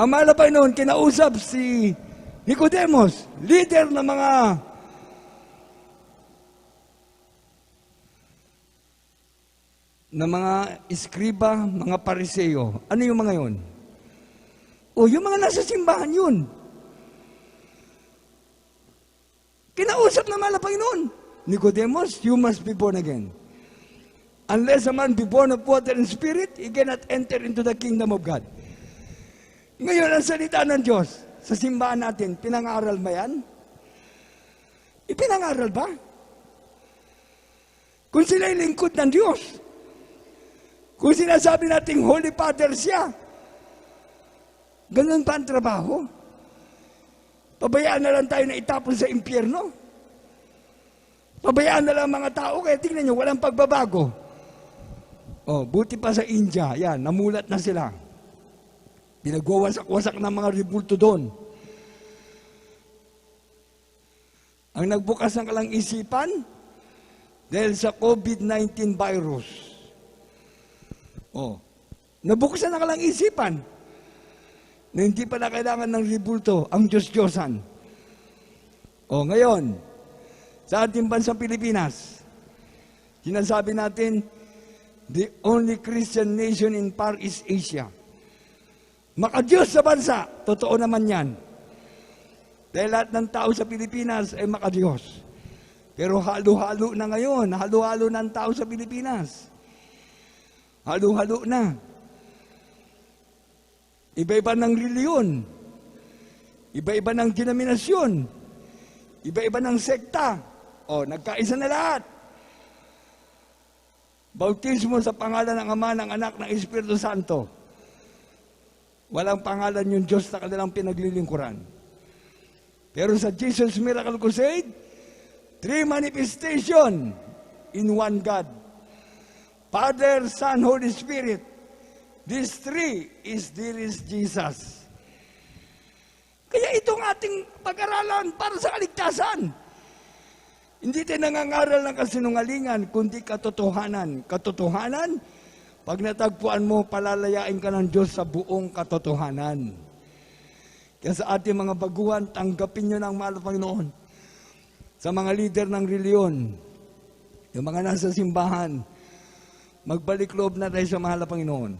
Ang malabay noon, kinausap si Nicodemus, leader ng mga iskriba, mga pariseo. Ano yung mga yun? O, yung mga nasa simbahan yun. Kinausap na malabay noon. Nicodemus, you must be born again. Unless a man be born of water and spirit, he cannot enter into the kingdom of God. Ngayon, ang salita ng Diyos, sa simbahan natin, pinangaral ba yan? Ipinangaral ba? Kung sila'y lingkod ng Diyos, kung sinasabi nating Holy Father siya, ganun pa ang trabaho? Pabayaan na lang tayo na itapon sa impyerno? Pabayaan na lang mga tao, kaya tingnan nyo, walang pagbabago. Oh, buti pa sa India, yan, namulat na sila. Pinagwawasak-wasak ng mga rebulto doon. Ang nagbukas ng kalang isipan, dahil sa COVID-19 virus. Oh, nabuksan na kalang isipan na hindi pa na kailangan ng rebulto ang Diyos-Diyosan. Oh, ngayon, sa ating bansang Pilipinas, Sinasabi natin, the only Christian nation in Far East Asia. Makadiyos sa bansa, totoo naman yan. Dahil lahat ng tao sa Pilipinas ay makadiyos. Pero halo-halo na ngayon, halo-halo na ang tao sa Pilipinas. Halo-halo na. Iba-iba ng reliyon. Iba-iba ng denominasyon. Iba-iba ng sekta. O, nagkaisa na lahat. Bautismo sa pangalan ng Ama, ng Anak, ng Espiritu Santo. Walang pangalan yung Diyos na kanilang pinaglilingkuran. Pero sa Jesus Miracle Crusade, 3 manifestation in one God. Father, Son, Holy Spirit. These 3 there is Jesus. Kaya itong ating pag-aralan para sa kaligtasan. Hindi tayo nangangaral ng kasinungalingan, kundi katotohanan. Katotohanan, pag natagpuan mo, palalayain ka ng Diyos sa buong katotohanan. Kaya sa ating mga baguhan, tanggapin nyo ng mahal na Panginoon. Sa mga leader ng reliyon, yung mga nasa simbahan, magbalik loob na tayo sa mahal na Panginoon.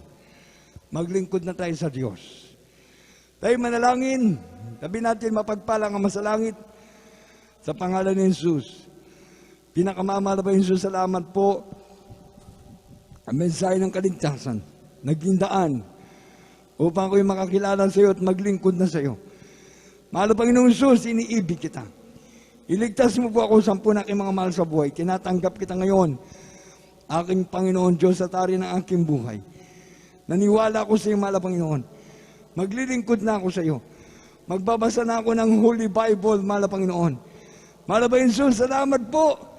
Maglingkod na tayo sa Diyos. Tayo manalangin, sabi natin mapagpalang ang masalangit sa pangalan ni Jesus. Pinakamamahal na Jesus, salamat po. Ang mensahe ng kaligtasan, naging daan upang ako'y makakilala sa iyo at maglingkod na sa iyo. Mahal na Panginoong Jesus, iniibig kita. Iligtas mo po ako sa aking mga mahal sa buhay. Tinatanggap kita ngayon, aking Panginoon Diyos at Hari ng aking buhay. Naniwala ako sa iyo, mahal na Panginoon. Maglilingkod na ako sa iyo. Magbabasa na ako ng Holy Bible, mahal na Panginoon. Mahal na Panginoon Jesus, salamat po.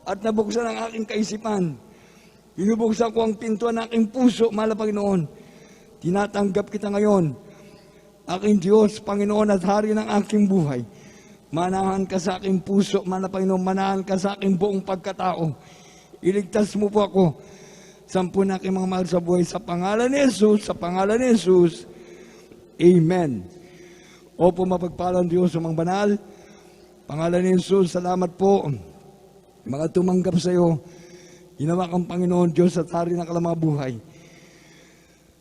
At nabuksan ang aking kaisipan. Binubuksan ko ang pintuan ng aking puso, mahal na Panginoon. Tinatanggap kita ngayon. Aking Diyos, Panginoon at Hari ng aking buhay. Manahan ka sa aking puso, mahal na Panginoon. Manahan ka sa aking buong pagkatao. Iligtas mo po ako. Sampu na aking mga mahal sa buhay. Sa pangalan ni Jesus, sa pangalan ni Jesus. Amen. Opo, mapagpalang Diyos sa mga banal. Pangalan ni Jesus, salamat po. Mga tumanggap sa iyo, ginawa kang Panginoon Diyos at Hari ng kalamang buhay.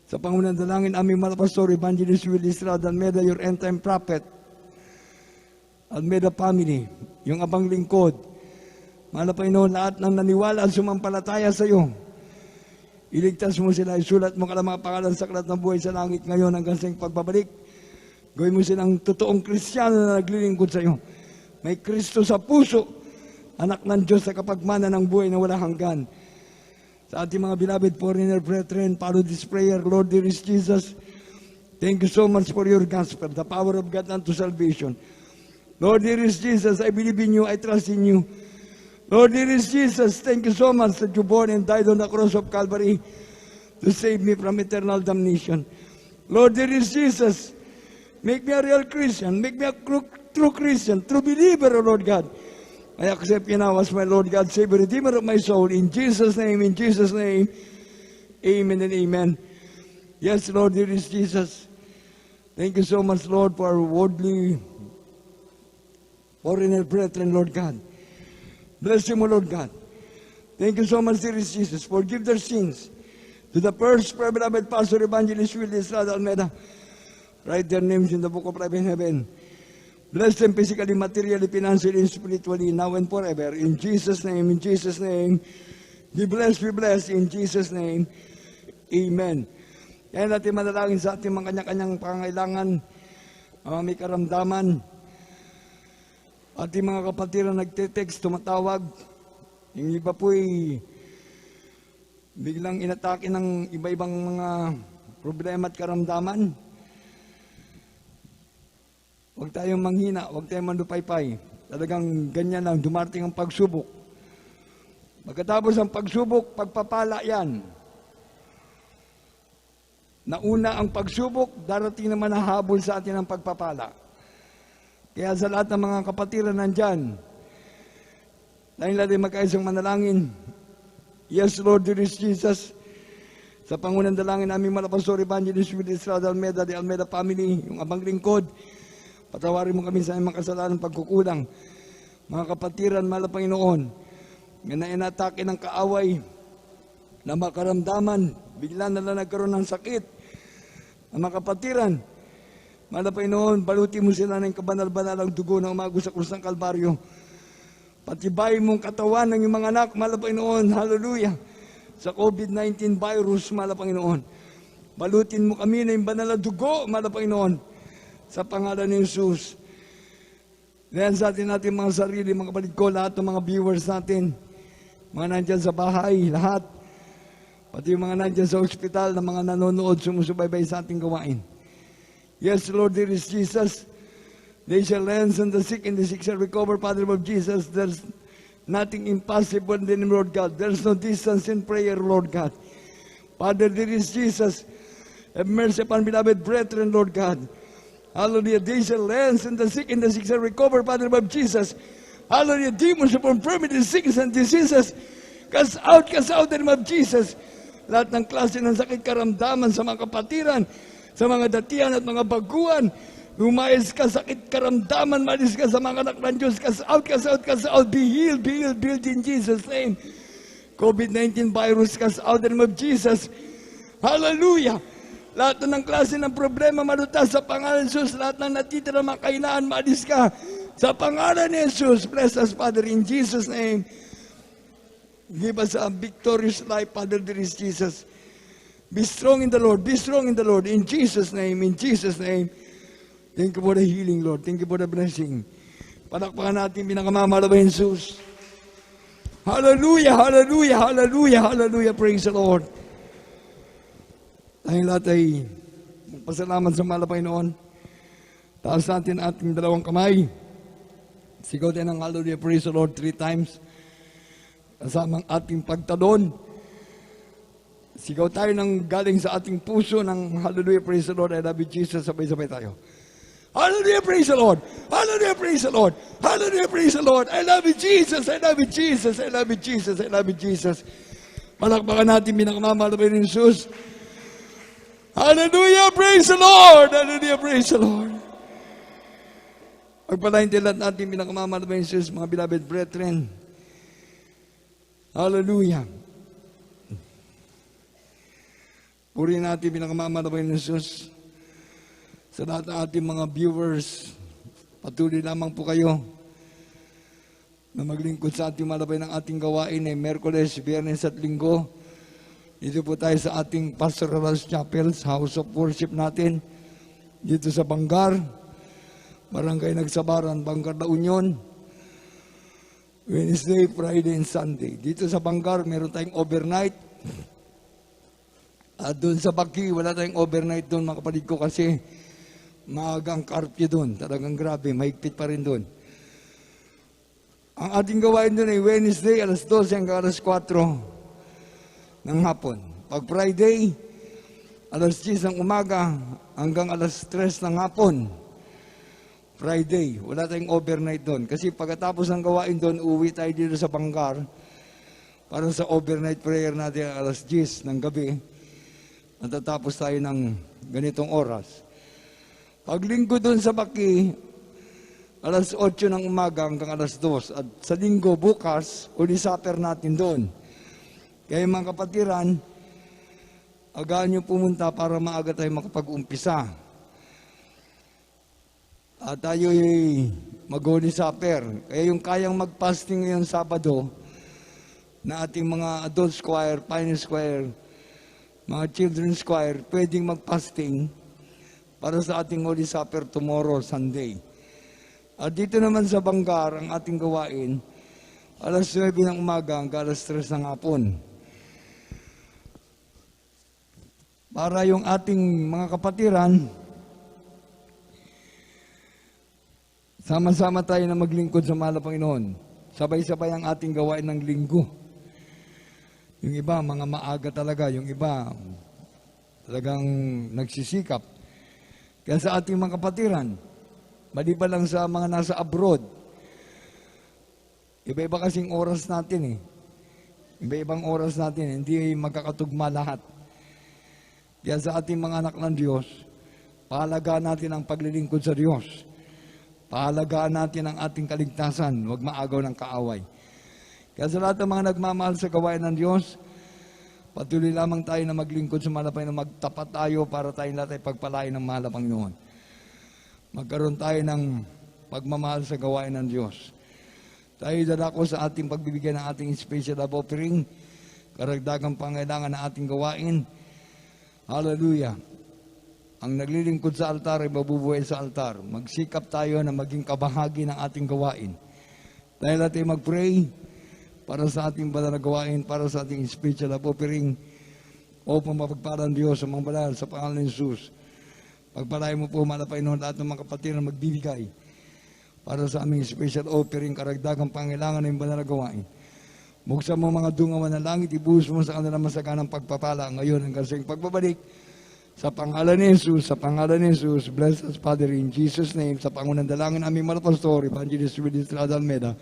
Sa pangunang dalangin, aming mga pastor, Evangelist Will Estrada Almeda, your end-time prophet, Almeda family, yung abang lingkod, mahal na Panginoon, lahat ng naniwala at sumampalataya sa iyo, iligtas mo sila, isulat mo kalamang pangalan sa aklat ng buhay sa langit ngayon hanggang sa iyong pagbabalik. Gawin mo silang totoong Kristiyano na naglilingkod sa iyo. May Kristo sa puso, anak ng Diyos sa kapagmana ng buhay na walang hanggan. Sa ating mga beloved foreigner brethren, follow this prayer. Lord, there is Jesus. Thank you so much for your gospel, the power of God unto salvation. Lord, there is Jesus. I believe in you. I trust in you. Lord, there is Jesus. Thank you so much that you born and died on the cross of Calvary to save me from eternal damnation. Lord, there is Jesus. Make me a real Christian. Make me a true Christian, true believer, O Lord God. I accept you now as my Lord God, Savior, Redeemer of my soul. In Jesus' name, amen and amen. Yes, Lord, there is Jesus. Thank you so much, Lord, for our worldly foreigner brethren, Lord God. Bless them, O Lord God. Thank you so much, there is Jesus. Forgive their sins. To the first beloved pastor, Evangelist Will Estrada Almeda, write their names in the book of life in heaven. Bless them physically, materially, financially, and spiritually, now and forever. In Jesus' name, be blessed, in Jesus' name, amen. Kaya natin manalangin sa ating mga kanya-kanyang pangailangan, may karamdaman, ating mga kapatid na nagte-text, tumatawag, yung iba po'y biglang inatake ng iba-ibang mga problema at karamdaman. Huwag tayong manghina, huwag tayong mandupaypay. Talagang ganyan lang, dumarating ang pagsubok. Pagkatapos ang pagsubok, pagpapala yan. Nauna ang pagsubok, darating naman ang habol sa atin ang pagpapala. Kaya sa lahat ng mga kapatiran nandyan, dahil natin magkaisang manalangin, yes, Lord, there is Jesus. Sa pangunang dalangin namin malapastor, Evangelist Will Estrada Almeda, the Almeda family, yung abang lingkod, patawarin mo kami sa aming mga kasalanan pagkukulang. Mga kapatiran, mahal na Panginoon, nga inatake ng kaaway na makaramdaman, bigla na lang nagkaroon ng sakit, ang makapatiran. Mahal na Panginoon, baluti mo sila ng kabanal-banalang dugo na umago sa krus ng Kalbaryo. Patibay mong katawan ng iyong mga anak, mahal na Panginoon, hallelujah, sa COVID-19 virus, mahal na Panginoon. Balutin mo kami ng banal na dugo, mahal na Panginoon, sa pangalan ni Jesus. Dayan sa atin mga sarili, mga kapatid ko, lahat ng mga viewers natin, mga nandyan sa bahay, lahat, pati yung mga nandyan sa ospital, na mga nanonood, sumusubaybay sa ating gawain. Yes, Lord, there is Jesus. They shall cleanse and the sick, and the sick shall recover, Father of Jesus. There's nothing impossible in the name, Lord God. There's no distance in prayer, Lord God. Father, there is Jesus. Have mercy upon beloved brethren, Lord God. Hallelujah. They shall cleanse and the sick shall recover, Father of Jesus. Hallelujah. Demons upon infirmities, sickness, and diseases. Cast out in the name of Jesus. Lahat ng klase ng sakit karamdaman sa mga kapatiran, sa mga datihan at mga baguan. Lumayas ka, sakit karamdaman, malis ka sa mga anak ng Diyos. Cast out. Be healed in Jesus' name. COVID-19 virus, cast out in the name of Jesus. Hallelujah. Lahat ng klase ng problema, malutas sa pangalan ni Jesus. Lahat ng natitira mga kahinaan, malis ka. Sa pangalan ni Jesus, bless us, Father, in Jesus' name. Give us a victorious life, Father, there is Jesus. Be strong in the Lord, in Jesus' name, Thank you for the healing, Lord. Thank you for the blessing. Palakpakan natin, pinakamamahal na Jesus. Hallelujah. Praise the Lord. Tayong lahat ay magpasalamat sa mahal na Panginoon. Taas natin ating dalawang kamay. Sigaw tayo ng hallelujah, praise the Lord 3 times. Kasamang ating pagtalon. Sigaw tayo ng galing sa ating puso ng hallelujah, praise the Lord. I love you, Jesus. Sabay-sabay tayo. Hallelujah, praise the Lord. Hallelujah, praise the Lord. Hallelujah, praise the Lord. I love you, Jesus. I love you, Jesus. I love you, Jesus. I love you, Jesus. Palakpakan natin pinakamamahal na Jesus. Hallelujah, praise the Lord. Hallelujah, praise the Lord. Pagpalain lahat natin pinakamamahal na Jesus, mga beloved brethren. Hallelujah. Purihin natin pinakamamahal na Jesus. Sa lahat ng ating mga viewers, patuloy lamang po kayo na maglingkod sa ating malabay ng ating gawain ay Merkules, Biyernes at Linggo. Dito po tayo sa ating Pastoral Chapels, House of Worship natin. Dito sa Bangar, Barangay Nagsabaran, Bangar La Union. Wednesday, Friday, and Sunday. Dito sa Bangar, meron tayong overnight. At doon sa Baki, wala tayong overnight doon, mga kapatid ko, kasi maagang curfew doon. Talagang grabe, mahigpit pa rin doon. Ang ating gawain doon ay Wednesday, alas 12 hanggang alas 4 ng hapon. Pag Friday, alas 10 ng umaga hanggang alas 3 ng hapon. Friday, wala tayong overnight doon. Kasi pagkatapos ng gawain doon, uwi tayo dito sa Bangar para sa overnight prayer natin alas 10 ng gabi. Natatapos tayo ng ganitong oras. Pag linggo doon sa Baki, alas 8 ng umaga hanggang alas 2. At sa linggo bukas, uli supper natin doon. Kaya mga kapatiran, agaan nyo pumunta para maaga tayo makapag-umpisa. At tayo ay mag-uli supper. Kaya yung kayang mag-fasting ngayong Sabado, na ating mga adult choir, pioneer choir, mga children's choir, pwedeng mag-fasting para sa ating Holy Supper tomorrow, Sunday. At dito naman sa Bangar, ang ating gawain, alas 9 ng umaga hanggang alas 3 ng hapon. Para yung ating mga kapatiran, sama-sama tayo na maglingkod sa mahal na Panginoon. Sabay-sabay ang ating gawain ng linggo. Yung iba, mga maaga talaga. Yung iba, talagang nagsisikap. Kaya sa ating mga kapatiran, maliban lang sa mga nasa abroad, iba-iba kasing oras natin eh. Iba-ibang oras natin, hindi magkakatugma lahat. Kaya sa ating mga anak ng Diyos, pahalagaan natin ang paglilingkod sa Diyos. Pahalagaan natin ang ating kaligtasan, huwag maagaw ng kaaway. Kaya sa lahat ng mga nagmamahal sa gawain ng Diyos, patuloy lamang tayo na maglingkod sa mahal na Panginoon, magtapat tayo para tayong lahat ay pagpalain ng mahal na Panginoon. Magkaroon tayo ng pagmamahal sa gawain ng Diyos. Tayo dadako sa ating pagbibigyan ng ating special love offering, karagdagang pangailangan ng ating gawain. Hallelujah. Ang naglilingkod sa altar ay mabubuhay sa altar. Magsikap tayo na maging kabahagi ng ating gawain. Dahil natin mag-pray para sa ating banal na gawain, para sa ating special love offering, o mapagpalang Diyos sa mga banal sa pangalan ni Jesus. Pagpalain mo po, mahal na Panginoon, lahat ng mga kapatid na magbibigay para sa aming special offering, karagdagang pangailangan ng banal na gawain. Buksan mo mga dungawan ng langit, ibuhos mo sa kanilang masaganang pagpapala ngayon hanggang sa iyong pagbabalik. Sa pangalan ni Jesus, sa pangalan ni Jesus, bless us, Father, in Jesus' name, sa pangunang dalangin aming mga pastor, Evangelist Willie Estrada Almeida,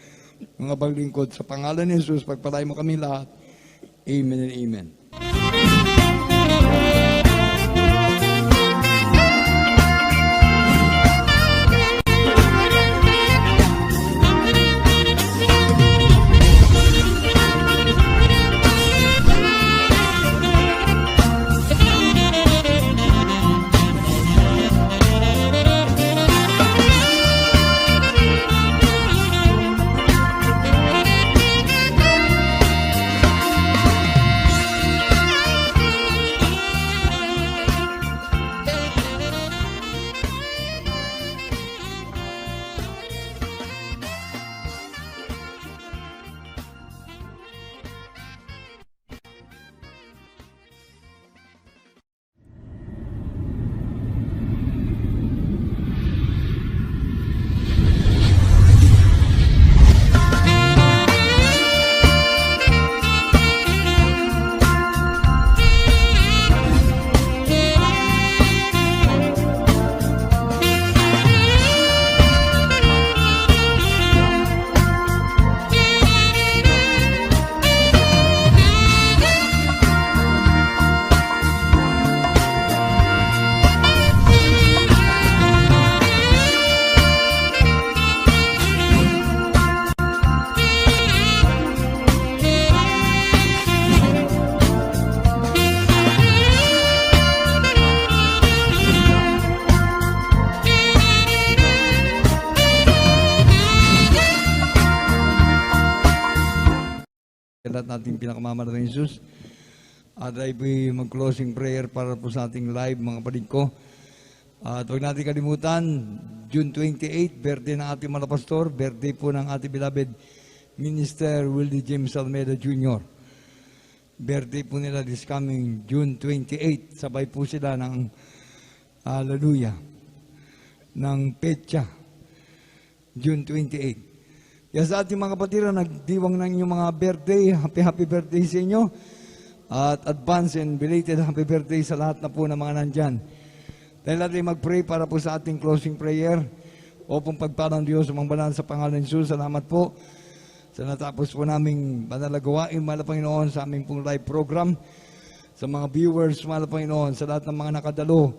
mga paglingkod, sa pangalan ni Jesus, pagpalain mo kami lahat. Amen and amen. Lahat natin pinakamamahal na Jesus. At ay po mag-closing prayer para po sa ating live, mga kapatid ko. At huwag natin kalimutan, June 28, birthday ng ating mga pastor, birthday po ng ating beloved Minister Willie James Almeida Jr. Birthday po nila this coming June 28. Sabay po sila ng hallelujah, ng petsa, June 28. Kaya sa ating mga kapatid na nagdiwang ng inyong mga birthday, happy birthday sa inyo. At advance and belated happy birthday sa lahat na po ng mga nandyan. Dahil natin mag-pray para po sa ating closing prayer. O pong pagpalang Diyos sa mga banal sa pangalan ni Jesus. Salamat po sa natapos po naming banal na gawain, mahal na Panginoon, sa aming pong live program. Sa mga viewers, mahal na Panginoon, sa lahat ng mga nakadalo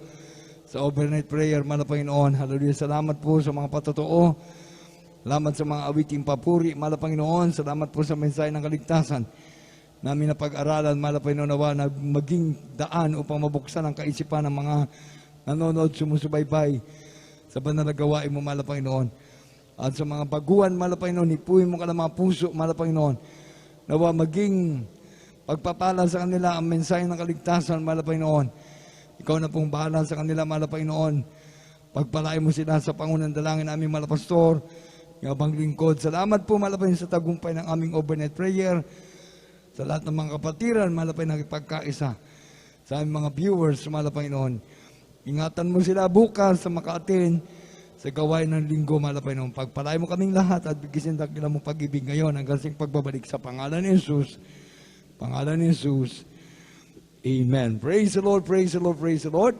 sa overnight prayer, mahal na Panginoon. Hallelujah. Salamat po sa mga patotoo. Salamat sa mga awiting papuri, mahal na Panginoon. Salamat po sa mensahe ng kaligtasan namin na pag-aralan, mahal na Panginoon, nawa na maging daan upang mabuksan ang kaisipan ng mga nanonood, sumusubaybay sa banal na gawain mo, mahal na Panginoon. At sa mga baguhan, mahal na Panginoon, ipuhin mo ka ng mga puso, mahal na Panginoon, nawa maging pagpapala sa kanila ang mensahe ng kaligtasan, mahal na Panginoon. Ikaw na pong bahala sa kanila, mahal na Panginoon. Pagpalain mo sila sa pangunang dalangin namin, mahal na Pastor, yung abang lingkod. Salamat po, mahal na Panginoon, sa tagumpay ng aming overnight prayer. Sa lahat ng mga kapatiran, mahal na Panginoon, nakipagkaisa. Sa aming mga viewers, mahal na Panginoon. Ingatan mo sila bukas sa maka-attend sa gawain ng linggo, mahal na Panginoon. Pagpalain mo kaming lahat at bigyan dakila mong pag-ibig ngayon hanggang sa pagbabalik sa pangalan ni Jesus. Pangalan ni Jesus. Amen. Praise the Lord, praise the Lord, praise the Lord.